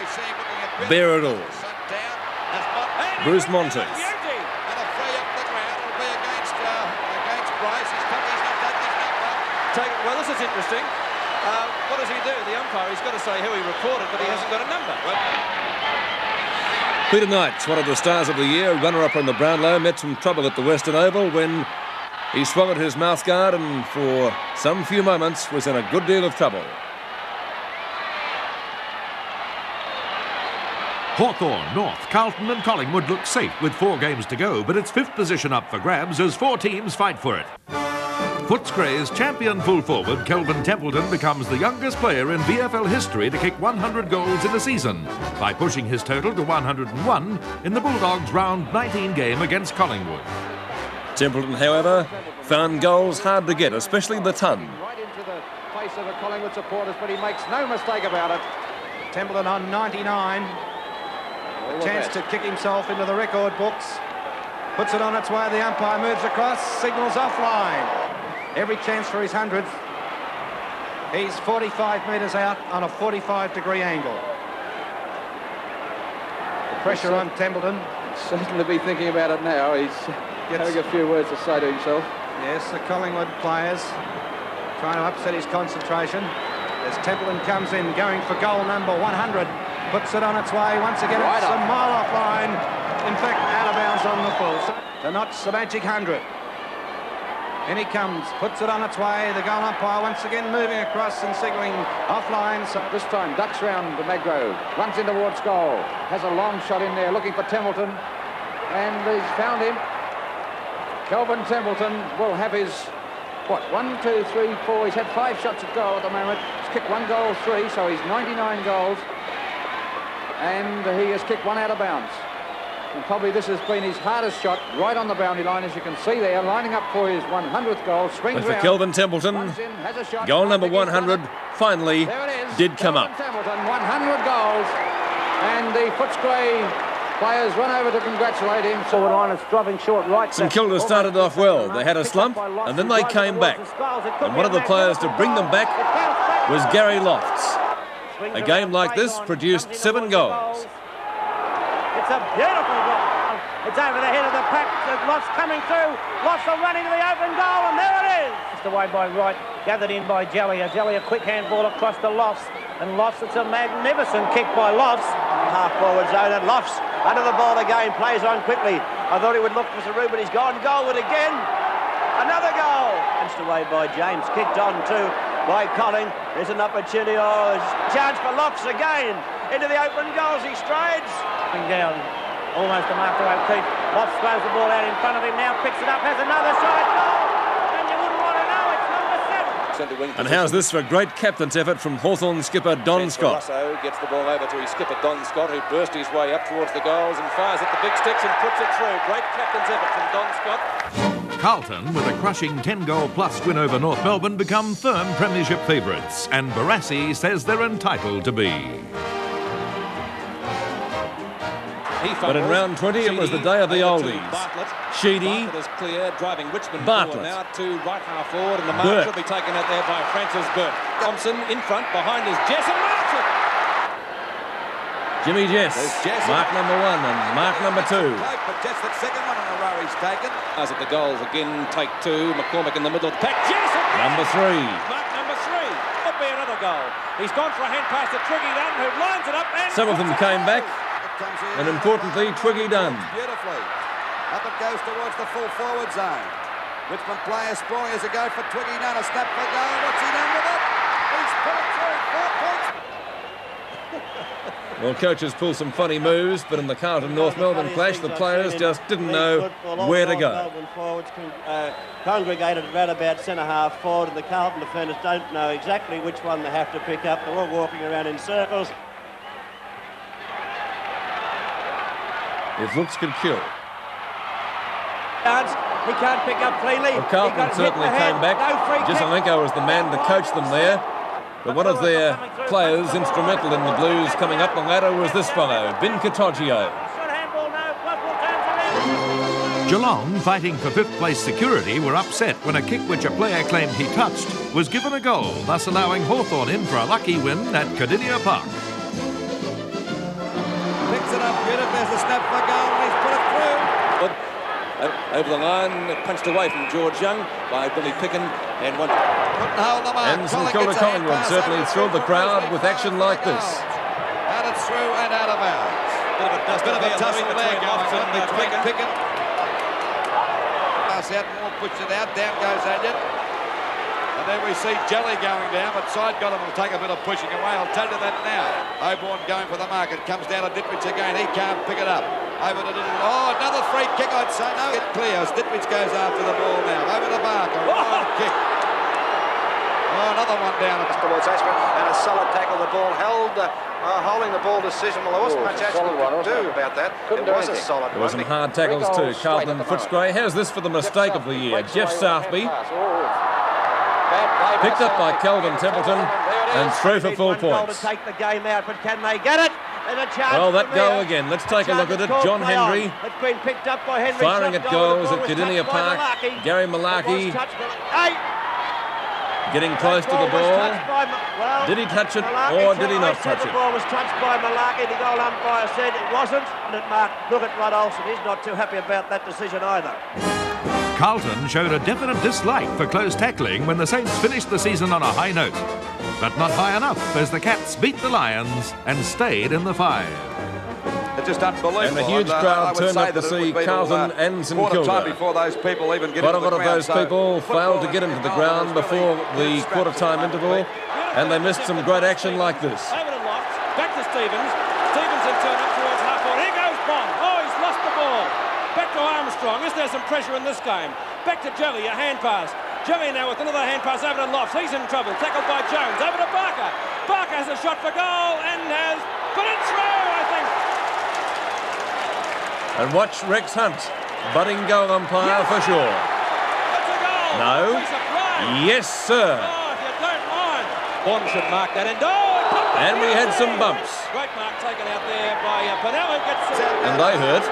bear it all. Bruce Monteith. Well, this is interesting. What does he do? The umpire, he's got to say who he reported, but he hasn't got a number. Peter Knights, one of the stars of the year, runner-up on the Brownlow, met some trouble at the Western Oval when he swung at his mouthguard and for some few moments was in a good deal of trouble. Hawthorn, North, Carlton and Collingwood look safe with 4 games to go, but it's 5th position up for grabs as 4 teams fight for it. Footscray's champion full forward Kelvin Templeton becomes the youngest player in VFL history to kick 100 goals in a season by pushing his total to 101 in the Bulldogs' round 19 game against Collingwood. Templeton, however, found goals hard to get, especially the ton. Right into the face of the Collingwood supporters, but he makes no mistake about it. Templeton on 99. A chance to kick himself into the record books. Puts it on its way. The umpire moves across, signals offline. Every chance for his 100th. He's 45 metres out on a 45-degree angle. The pressure on Templeton. Certainly be thinking about it now. He's having a few words to say to himself. Yes, the Collingwood players trying to upset his concentration. As Templeton comes in, going for goal number 100. Puts it on its way once again. Right it's up. a mile offline. In fact, out of bounds on the full. To notch the magic 100. In he comes, puts it on its way. The goal umpire once again moving across and signalling offline. So This time ducks round to Magro, runs in towards goal, has a long shot in there looking for Templeton, and he's found him. Kelvin Templeton will have his, 1, 2, 3, 4, he's had 5 shots at goal at the moment. He's kicked 1 goal, 3, so he's 99 goals, and he has kicked 1 out of bounds. And probably this has been his hardest shot, right on the boundary line, as you can see there, lining up for his 100th goal. Swings But for round, Kelvin Templeton, runs in, has a shot. goal number I think he's done 100 it. finally There it is. did come Kelvin up. Templeton, 100 goals, and the Footscray players run over to congratulate him. Forward line is dropping short right. St Kilda started off well. They had a slump and then they came back. And one of the players to bring them back was Gary Lofts. A game like this produced 7 goals. It's a beautiful goal. It's over the head of the pack. Lofts coming through. Lofts are running to the open goal, and there it is. Just away by Wright, gathered in by Jelly. Jelly, a quick handball across to Lofts. And Lofts, it's a magnificent kick by Lofts. Half-forward zone, and Lofts under the ball again, plays on quickly. I thought he would look for Saru, but he's gone goalward again. Another goal. Punched away by James, kicked on too by Colling. There's an opportunity. Oh, chance for Lofts again. Into the open goals, he strides. Down, almost a mark to O'Keefe. Lofts throws the ball out in front of him now, picks it up, has another shot at goal. And you wouldn't want to know, it's number 7. And how's this for a great captain's effort from Hawthorn skipper Don Scott? Russo gets the ball over to his skipper Don Scott, who burst his way up towards the goals and fires at the big sticks and puts it through. Great captain's effort from Don Scott. Carlton, with a crushing 10-goal-plus win over North Melbourne, become firm premiership favourites, and Barassi says they're entitled to be. But in round 20, it was the day of the oldies. Sheedy, Bartlett is clear, driving Richmond Bartlett. forward now to right half forward, and the mark Burke. should be taken out there by Francis Burke. Thompson in front, behind is Jess and Martin. Jimmy Jess, mark number 1 and mark number 2. But Jess, that second one in a row he's taken. As at the goals again, take 2. McCormick in the middle of the pack. Jess again! Number 3. Mark number 3. Could be another goal. He's gone for a hand pass to Twiggy Dunn, who lines it up and... Some of them came back, and importantly, Twiggy Dunn. Beautifully. Up it goes towards the full forward zone. Richmond players sprawling as a go for Twiggy Dunn. A snap for goal. What's he done with it? He's put it through. 4 points. Well, coaches pull some funny moves, but in the Carlton-North Melbourne clash, the players just didn't know where to go. Melbourne forwards congregated right about centre-half forward, and the Carlton defenders don't know exactly which one they have to pick up. They're all walking around in circles. If looks could kill. He can't pick up cleanly. Well, Carlton certainly came back. Giselenko was the man to coach them there. But one of their players instrumental in the Blues coming up the ladder was this fellow, Bin Katoggio. Geelong, fighting for 5th place security, were upset when a kick which a player claimed he touched was given a goal, thus allowing Hawthorn in for a lucky win at Cardinia Park. Picks it up beautifully. There's a snap for goal and he's put it through. Over the line, punched away from George Young by Billy Picken, and one. And St Kilda Collingwood certainly thrilled the crowd with action like this. And it's through and out of bounds. Bit of a tussle there going between Picken. Pass out, Moore puts it out, down goes Elliott. And then we see Jelly going down, but side got him will take a bit of pushing away. I'll tell you that now. Oborn going for the mark. It comes down to Ditwich again. He can't pick it up. Over to Little. Oh, another free kick, I'd say. No, it clears. Ditwich goes after the ball now. Over to Barker. Wild kick. Oh, another one down towards Ashman. And a solid tackle. The ball held. Holding the ball decision. Well, there wasn't much Ashman could do about that. It was a solid one. There were some hard tackles too. Carlton and Footscray. How's this for the mistake of the year? Jeff Southby. Picked up by Kelvin Templeton and through for 4 points. To take the game out, but can they get it? Well, that goal again. Let's take a look at it. John Henry firing at goals at Cardinia Park. Gary Malarkey getting close to the ball. Did he touch it or did he not touch it? The ball was touched by Malarkey. The goal umpire said it wasn't. And Mark, look at Rod Olsen. He's not too happy about that decision either. Carlton showed a definite dislike for close tackling when the Saints finished the season on a high note. But not high enough as the Cats beat the Lions and stayed in the 5. It's just unbelievable. And a huge crowd turned up to see Carlton and St Kilda. Before those people even get Quite a lot of those people failed to get into the ground before the quarter-time interval, and they missed some great action like this. Over to Lofts, back to Stevens. Stevenson turned up towards half-court. Here goes Bond. Oh, he's lost the ball. Back to Armstrong. Is there some pressure in this game? Back to Jelly, a hand pass. Jelly now with another hand pass over to Lofts. He's in trouble. Tackled by Jones. Over to Barker. Barker has a shot for goal and has put it through, I think. And watch Rex Hunt, budding goal umpire for sure. That's a goal. No. Yes, sir. Oh, if you don't mind. Bond should mark that. And we had some bumps. Great mark taken out there by Pinello. And they hurt.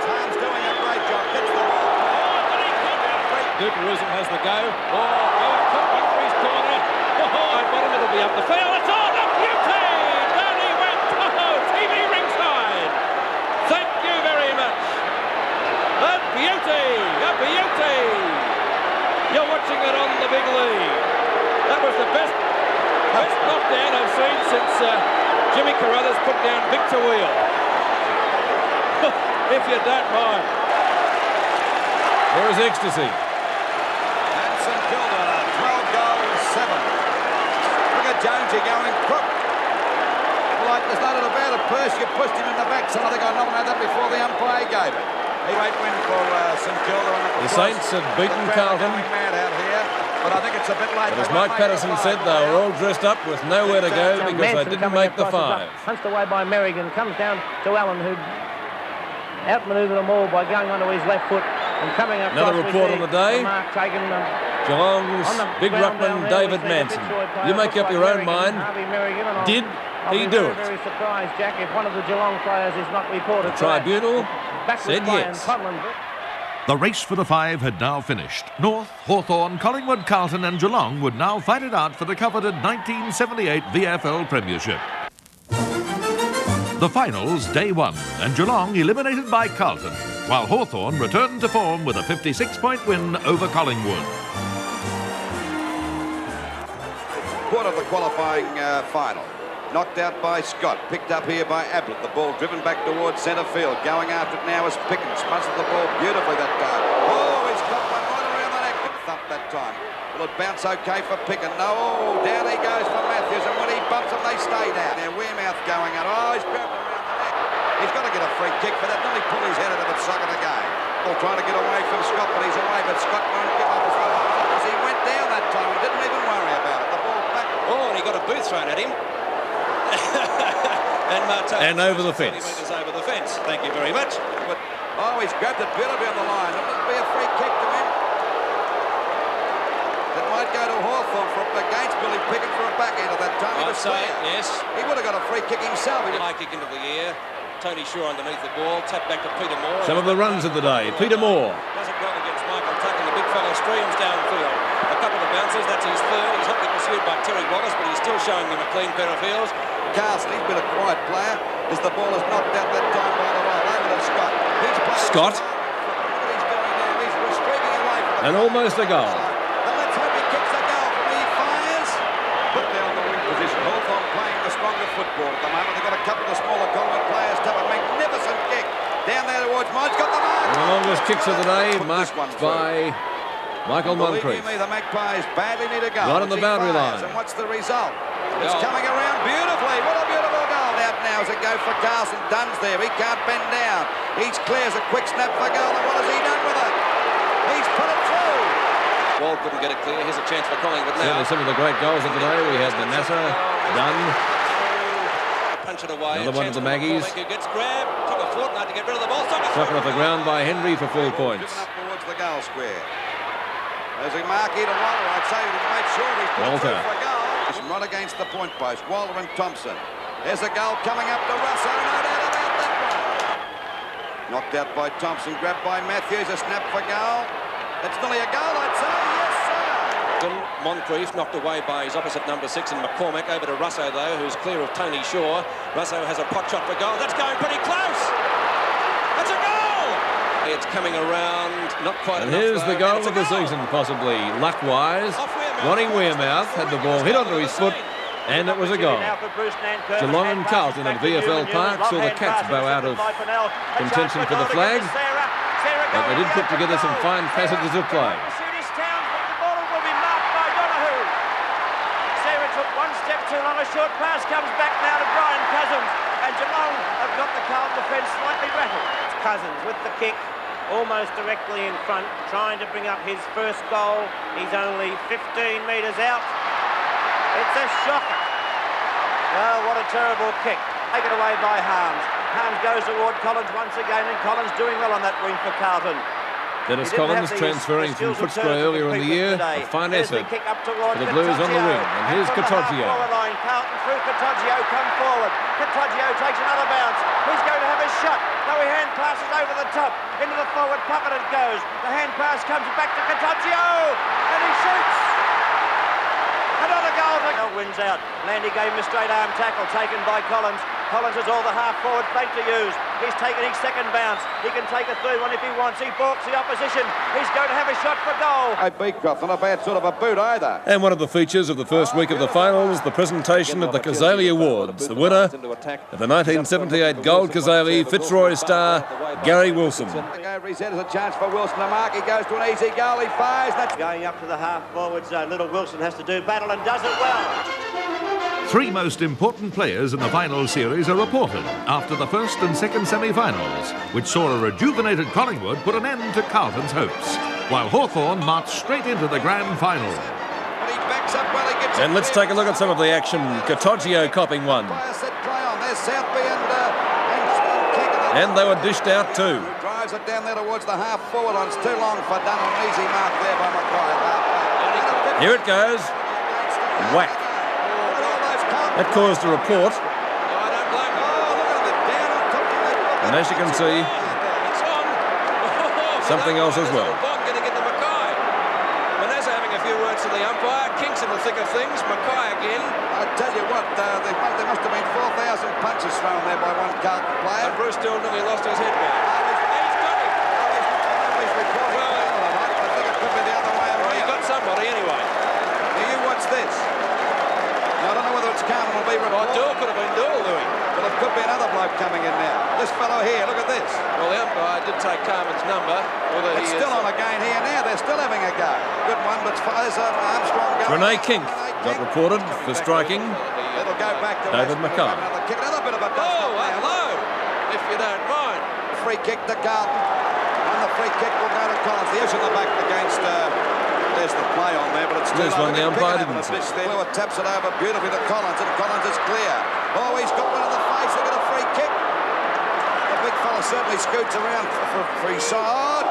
Duperism has the go. Cut for his corner. Bottom it'll be up the field. It's all the beauty! Down he went. TV ringside. Thank you very much. A beauty! A beauty! You're watching it on the big league. That was the best knockdown I've seen since Jimmy Carruthers put down Victor Wheel. If you don't mind. There is ecstasy. Jonesy going crook. Like there's not about it. Percy pushed him in the back. So I think I nominated that before the umpire gave it. He won't win for St Kilda. The Saints had beaten Carlton. But I think it's a bit late. But as Mike Patterson said, they were all dressed up with nowhere to go because they didn't make the 5. Punched away by Merrigan. Comes down to Allen, who outmanoeuvred them all by going onto his left foot and coming up. Another report on the day. Mark taken Geelong's big ruckman David Manson. You make up your own mind. Did he do it? Very surprised, Jack, if one of the Geelong players is not reported. The tribunal said yes. The race for the 5 had now finished. North, Hawthorn, Collingwood, Carlton and Geelong would now fight it out for the coveted 1978 VFL Premiership. The finals, day one, and Geelong eliminated by Carlton, while Hawthorn returned to form with a 56-point win over Collingwood. Quarter of the qualifying final. Knocked out by Scott, picked up here by Ablett. The ball driven back towards centre field. Going after it now is Pickens. Muscles the ball beautifully that time. Oh, he's got one right around the neck. Thump that time. Will it bounce okay for Pickens? No, down he goes for Matthews, and when he bumps them, they stay down. Now Wearmouth going out. Oh, he's grabbed him around the neck. He's got to get a free kick for that. Not he pull his head out of it, suck it again. Ball trying to get away from Scott, but he's away. But Scott won't give up as he went down that time. He didn't even worry about it. The ball back. Oh, and he got a boot thrown at him. And Martin. And over the fence. Over the fence. Thank you very much. But, oh, he's grabbed it beautifully on the line. It would be a free kick to him. It might go to Hawthorn against Billy Pickens for a backhand at that time. I'd say, yes. He would have got a free kick himself. High kick into the air. Tony Shaw underneath the ball. Tap back to Peter Moore. Some of the runs of the day. Peter Moore. Does it well against Michael Tuck, and the big fellow streams downfield. A couple of bounces. That's his third. He's hotly pursued by Terry Wallace, but he's still showing him a clean pair of heels. Carson, he's been a quiet player as the ball is knocked out that time by the right over to Scott. Scott. Look what he's doing now. He's streaking away from And almost a goal. And let's hope he kicks the goal from he fires. Put down the wing position. Hawthorn playing the stronger football at the moment. They've got a couple of smaller Collingwood players to have a magnificent kick. Down there towards Mines, got the mark. The longest kicks of the day, marked by Michael Moncrief. Believe me, the Magpies badly need a goal. Right on the boundary line. And what's the result? It's coming around beautifully. What a beautiful goal. Out now as it goes for Carlson. Dunn's there. He can't bend down. He clears a quick snap for goal. And what has he done with it? He's put it through. Wall couldn't get it clear. Here's a chance for Collingwood now. Certainly some of the great goals of the day. We had Manassa, Dunn. Punch it away. Another one of the Maggies. Who gets grabbed. Took a fortnight to get rid of the ball. Struck off the ground by Henry for full points. Up towards the goal square. There's a mark here to Waller. I'd say to make sure he's put Walter. through for goal. Right against the point post. Waller and Thompson. There's a goal coming up to Russo. No doubt about that one. Knocked out by Thompson. Grabbed by Matthews. A snap for goal. It's nearly a goal, I'd say. Yes, sir. Moncrief knocked away by his opposite number 6 and McCormack. Over to Russo, though, who's clear of Tony Shaw. Russo has a pot shot for goal. That's going pretty close. That's a goal. It's coming around, not quite And enough. here's the though. goal of the season, possibly luck-wise. Ronnie Wearmouth had the ball hit onto his foot, and it was a goal. Geelong and Carlton at VFL Park saw the Cats bow out of contention for the flag, but they did put together some fine passages of play. One step too long, a short pass comes back now to Brian Cousins, and Geelong have got the Carlton defence slightly rattled. Cousins with the kick, almost directly in front, trying to bring up his first goal. He's only 15 metres out. It's a shocker. Oh, what a terrible kick. Taken away by Harms. Harms goes toward Collins once again, and Collins doing well on that wing for Carlton. Dennis Collins transferring from Footscray earlier in the year. A fine effort for the Blues on the wing. And here's Katoggio. Carlton through Katoggio, come forward. Katoggio takes another bounce. He's going to have a shot. No, he hand passes over the top. Into the forward pocket it goes. The hand pass comes back to Katoggio. And he shoots. Another goal. Wins out. Landy gave him a straight arm tackle taken by Collins. Collins has all the half-forward flank to use. He's taken his second bounce. He can take a third one if he wants. He balks the opposition. He's going to have a shot for goal. Hey, Beecroft, not a bad sort of a boot either. And one of the features of the first week of the finals, the presentation of the Kazali Awards. The winner of the 1978 Gold Kazali Fitzroy star, Gary Wilson. Over his head is a chance for Wilson to mark. He goes to an easy goal. He fires. That's going up to the half-forward zone. Little Wilson has to do battle and does it well. Three most important players in the final series are reported after the first and second semi-finals, which saw a rejuvenated Collingwood put an end to Carlton's hopes, while Hawthorn marched straight into the grand final. And he backs up well. He gets And let's take a look at some of the action. Katoggio copping one. There's Southby And they were dished out too. Drives it down there towards the half-forward line. It's too long for Dunn. An easy mark there by Mackay. Here it goes. Whack. That caused a report. And as you can see, something else as well. Manassa having a few words points to the umpire. Kink's in the thick of things. Mackay again. I tell you what, there must have been 4,000 punches thrown there by one Carlton player. And Bruce still nearly lost his head there. He's got him. He's reporting I think it could be the other way around. Well, he got somebody anyway. Now you watch this. Now, I don't know whether it's Carlton will be reported. Doyle could have been Doyle, Louis. But it could be another bloke coming in now. This fellow here, look at this. Well, the umpire did take Carmen's number. It's still on again here now. They're still having a go. Good one, but there's Armstrong going. Renee Kink got reported for striking It'll go back to David Mackay. Another kick, another bit of a Oh, hello, if you don't mind. Free kick to Carlton. And the free kick will go to Collins. The edge in the back against... there's the play on there, but it's too There's low. one the umpire didn't see. Lewis taps it over beautifully to Collins, and Collins is clear. Oh, he's got one in the face. They get a free kick. The big fella certainly scoots around for free side.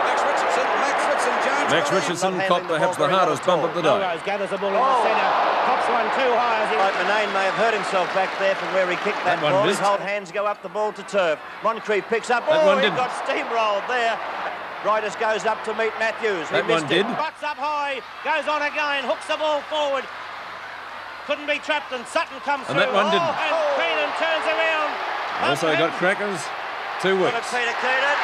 Max Richardson, Jones. Max Richardson copped perhaps the hardest bump of the day. Gathers the ball in the centre. Cops one too high as he... Manane may have hurt himself back there from where he kicked that one ball. missed. His whole hands go up the ball to Turf. Moncrief picks up. That one He didn't. got steamrolled there. Ridas goes up to meet Matthews. That one did. Butts up high, goes on again, hooks the ball forward. Couldn't be trapped, and Sutton comes And through. that one didn't. And Keenan turns around. Also got crackers, 2 Got it, weeks. Peter Keenan.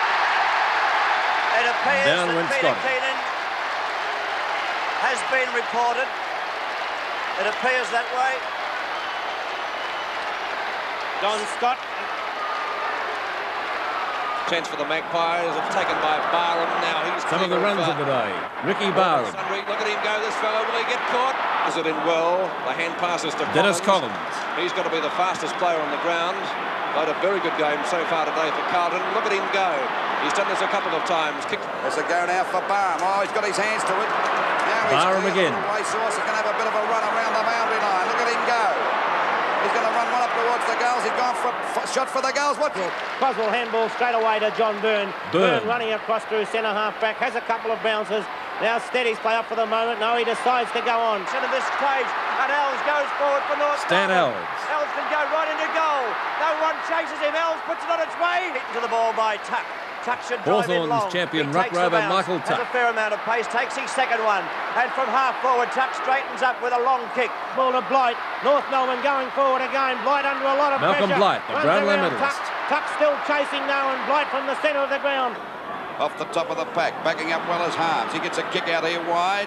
It appears Down that went Peter Scott. Keenan has been reported. It appears that way. Don Scott. Chance for the Magpies. It's taken by Barham. Now he's Some of the runs of the day. Ricky Barham. Look at him go, this fellow. Will he get caught? Is it in well? The hand passes to Dennis Collins. He's got to be the fastest player on the ground. Played a very good game so far today for Carlton. Look at him go. He's done this a couple of times. There's a go now for Barham. Oh, he's got his hands to it. Now he's Barham again. Racehorse is going to have a bit of a run around the boundary line. Look at him go. He's going to run one up towards the goals. He's gone for a shot for the goals. What? Boswell handball straight away to John Byrne. Byrne running across through centre half back. Has a couple of bounces. Now steadies play up for the moment. No, he decides to go on. Centre this stage, and Els goes forward for North. Stan Els. Els can go right into goal. No one chases him. Els puts it on its way. Hit into the ball by Tuck. Tuck should drive in long. Hawthorn's champion He ruck takes the rover bounce, Michael Tuck. has a fair amount of pace, takes his second one, and from half forward Tuck straightens up with a long kick. Ball to Blight. North Melbourne going forward again. Blight under a lot of Malcolm pressure. Blight, the Runs Brownlow around medalist. Tuck still chasing now, and Blight from the centre of the ground. Off the top of the pack, backing up well as Harms. He gets a kick out here wide.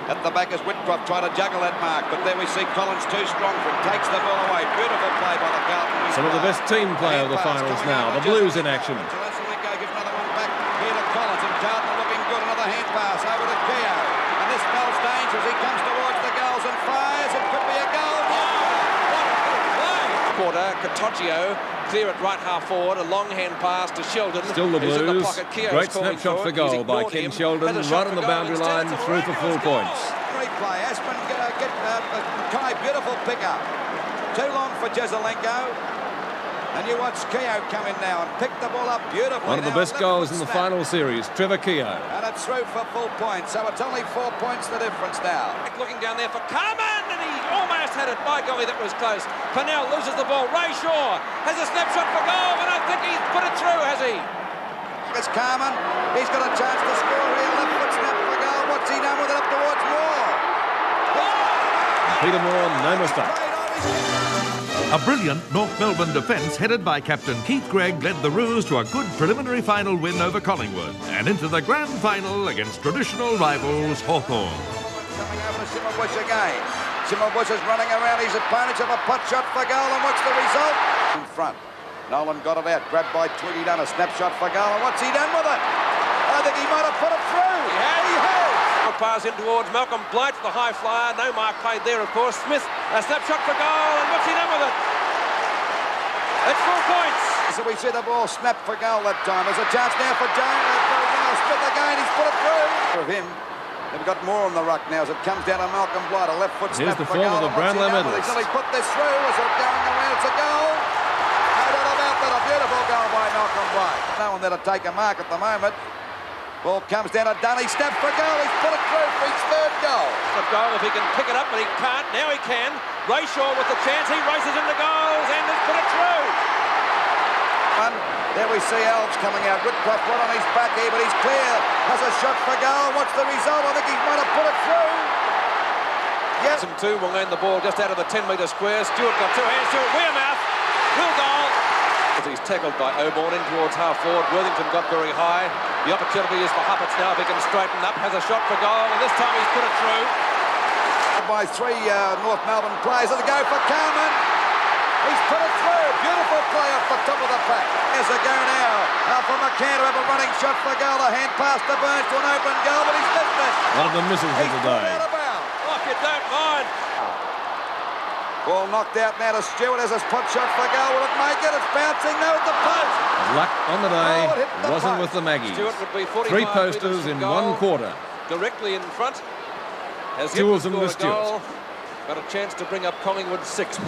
At the back is Whitcroft trying to juggle that mark, but there we see Collins too strong for him. Takes the ball away. Beautiful play by the Carlton. Some of the best team play of the finals now. The Blues in action. Jelinko gives another one back here to Collins, and Carlton are looking good. Another hand pass over to Keogh. And this spells dangerous. He comes towards the goals and fires. It could be a goal. Quarter, Catoggio clear it right half forward, a long hand pass to Sheldon. Still the Who's in Blues. the pocket. Keogh's Great calling snapshot for it. goal He's by ignored Ken him. Sheldon, Has a right shot on for the goal. boundary Instead, line, it's a through for full goal. points. Replay. Aspen get Mackay. Beautiful pickup. Too long for Jezelenko. And you watch Keogh come in now and pick the ball up beautifully. One of the best goals in the final series, Trevor Keogh. And it's through for full points, so it's only 4 points the difference now. Looking down there for Carman, and he almost had it. By golly, that was close. Purnell loses the ball. Ray Shaw has a snapshot for goal, and I think he's put it through, has he? It's Carman. He's got a chance to score here. Left foot snap for goal. What's he done with it up towards Moore? Peter Moore, no mistake. A brilliant North Melbourne defence headed by Captain Keith Gregg led the Roos to a good preliminary final win over Collingwood and into the grand final against traditional rivals Hawthorn. Coming over to Simmerbush again. Simmerbush is running around his opponents of a pot shot for goal, and what's the result? In front. Nolan got it out, grabbed by Twiggy, done a snapshot for goal, and what's he done with it? I think he might have put it through. He has. A pass in towards Malcolm Blight, the high flyer. No mark played there, of course. Smith, a snapshot for goal, and what's he done with it? It's 4 points. So we see the ball snap for goal that time. There's a chance now for Smith again. He's put it through. For him, they've got more on the ruck now as it comes down to Malcolm Blight. A left foot snap Here's the for form goal. of the Brownlow medalist. He's put this through. Is it going around? It's a goal. No doubt about that. A beautiful goal by Malcolm Blight. No one there to take a mark at the moment. Ball comes down to Dunn. He snaps for goal. He's put it through for his third goal. The goal, if he can pick it up, but he can't. Now he can. Ray Shaw with the chance. He races into goals and has put it through. And There we see Alves coming out. Whitcroft right on his back here, but he's clear. Has a shot for goal. What's the result? I think he might have put it through. Yes. Some two will land the ball just out of the 10-metre square. Stewart got two hands to it. Wearmouth will goal. He's tackled by Oborne in towards half forward. Worthington got very high. The opportunity is for Huppets now. If he can straighten up, has a shot for goal, and this time he's put it through. By three North Melbourne players. There's a go for Carman. He's put it through. Beautiful play off the top of the pack. There's a go now. For McCann to have a running shot for goal. A hand pass to Burns to an open goal, but he's missed it. One of the misses of the day. Oh, if you don't mind. Ball knocked out now to Stewart as a pot shot for goal. Will it make it? It's bouncing. No, at the post. Luck on the day it wasn't post. with the Maggies. Stewart would be 45 3 posters metres in from goal, 1 quarter. Directly in front. Has Two yet of them to score a goal. Stewart. Got a chance to bring up Collingwood 6th.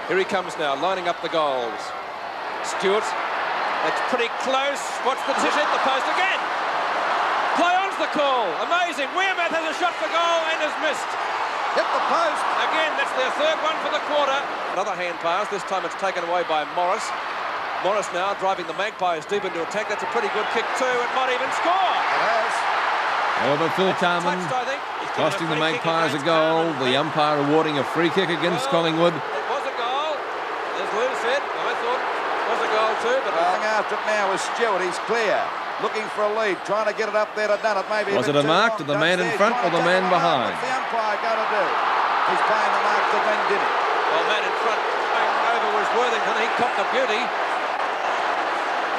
Here he comes now, lining up the goals. Stewart, that's pretty close. What's the hit the post again? Play on's the call. Amazing. Wearmouth has a shot for goal and has missed. Hit the post. Again, that's their third one for the quarter. Another hand pass. This time it's taken away by Morris. Morris now driving the Magpies deep into attack. That's a pretty good kick too. It might even score. It has. However, Phil Carman Touched, I think. costing the Free kick Magpies a against goal. Carman. The umpire awarding a free kick against Well, Collingwood. It was a goal. As Lou said, I thought it was a goal too, but After it now is Stewart. He's clear. Looking for a lead. Trying to get it up there to Dunn. It may be Was it a bit too mark long. to the man in Dunn's front there, or the trying to man take it behind? What's the umpire going to do? He's playing the mark to Glendinning. well, man in front going over was Worthington. He copped a beauty.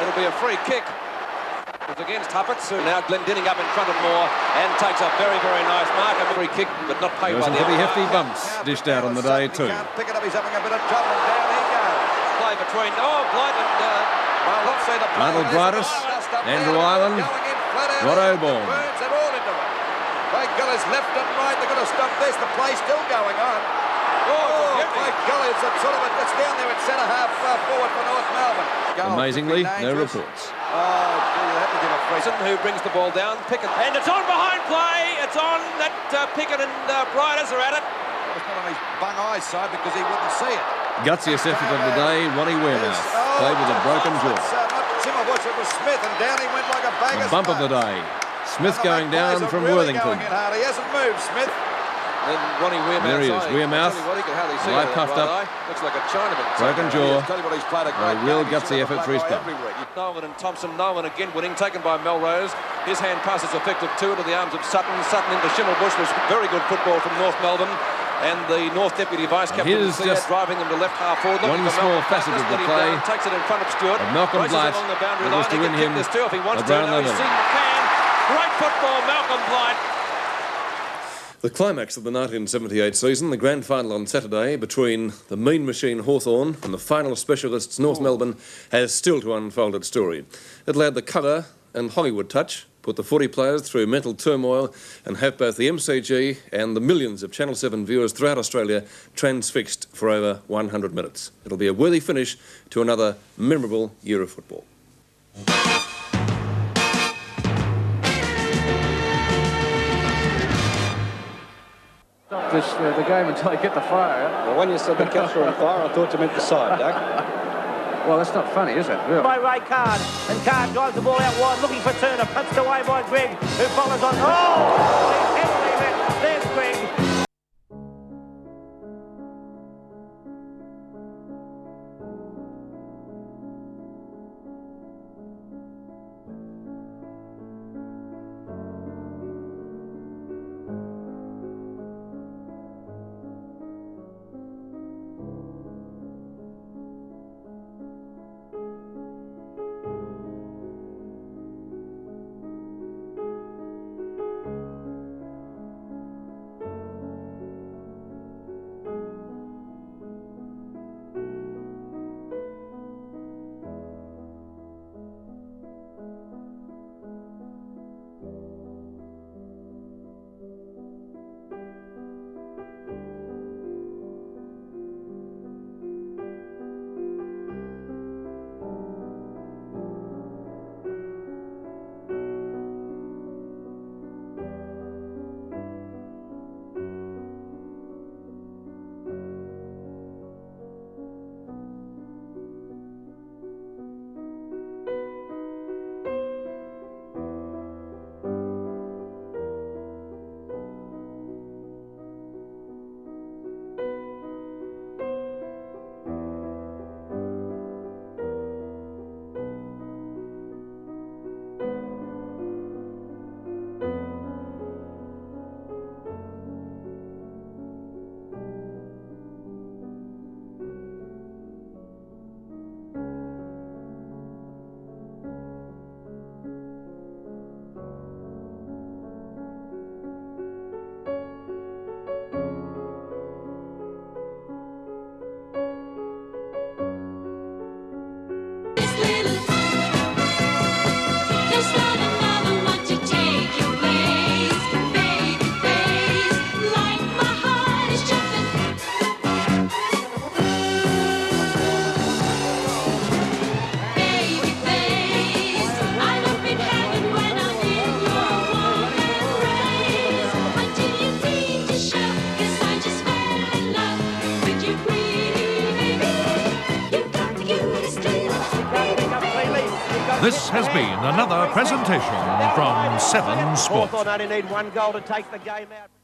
It'll be a free kick. It's against Huppets. Now Glendinning up in front of Moore and takes a very, very nice mark. A free kick, but not paid There were by some the pretty umpire. hefty bumps dished out on the day too. He can't pick it up. He's having a bit of trouble. And down he goes. Play between Blight and Well, let's see the play. Arnold Brightus, Andrew Ireland, Rod Oborne. Burns, they're all into it. By golly, it's left and right. They've got to stop this. The play's still going on. Oh, by golly, it's a sort of it's down there at centre half forward for North Melbourne. Goal Amazingly, could be no dangerous. reports. Oh, gee, you have to give a free. Who brings the ball down. Pickett. And it's on behind play. It's on. That Pickett and Brightus are at it. It's not on his bung eye side because he wouldn't see it. Gutsiest effort of the day, Ronnie Wearmouth. Played with a broken jaw. It's not Timmerbush, it was Smith, and down he went like a bag The of bump of the smoke. day. Smith going down from Really Worthington. going in hard. He hasn't moved, Smith. Then Ronnie Wearmouth's There he is, eye. Wearmouth. I'll tell you what, he can hardly see Eye it, that puffed right up. eye. Looks like a Chinaman. Broken jaw. Tell you what, he's played a A great real game. He's gutsy sort of effort for his played club. every week. Nolan and Thompson. Nolan again winning, taken by Melrose. His hand pass is effective too into the arms of Sutton. Sutton into Schimmelbusch was very good football from North Melbourne. And the North Deputy Vice Captain Here's Sear just driving them to left half forward. one Looking for small Malcolm facet Blight. of the Let him play down, takes it in front of Stewart. of Malcolm Races Blight along the boundary that was line. to He win can him kick this too if he wants a to. brown Now he's linen. seen McCann. Great football, Malcolm Blight. The climax of the 1978 season, the grand final on Saturday between the Mean Machine Hawthorn and the final specialists North Melbourne, has still to unfold its story. It allowed the colour and Hollywood touch, put the footy players through mental turmoil, and have both the MCG and the millions of Channel 7 viewers throughout Australia transfixed for over 100 minutes. It'll be a worthy finish to another memorable year of football. Stop the game until they get the fire out. Well, when you said the catcher on fire, I thought you meant the side, Doug. Well, that's not funny, is it? Really? By Ray Card, and Card drives the ball out wide, looking for Turner, punched away by Greg, who follows on. Oh! He's heavily met. There's Greg. This has been another presentation from 7 Sport. Hawthorn only need one goal to take the game out.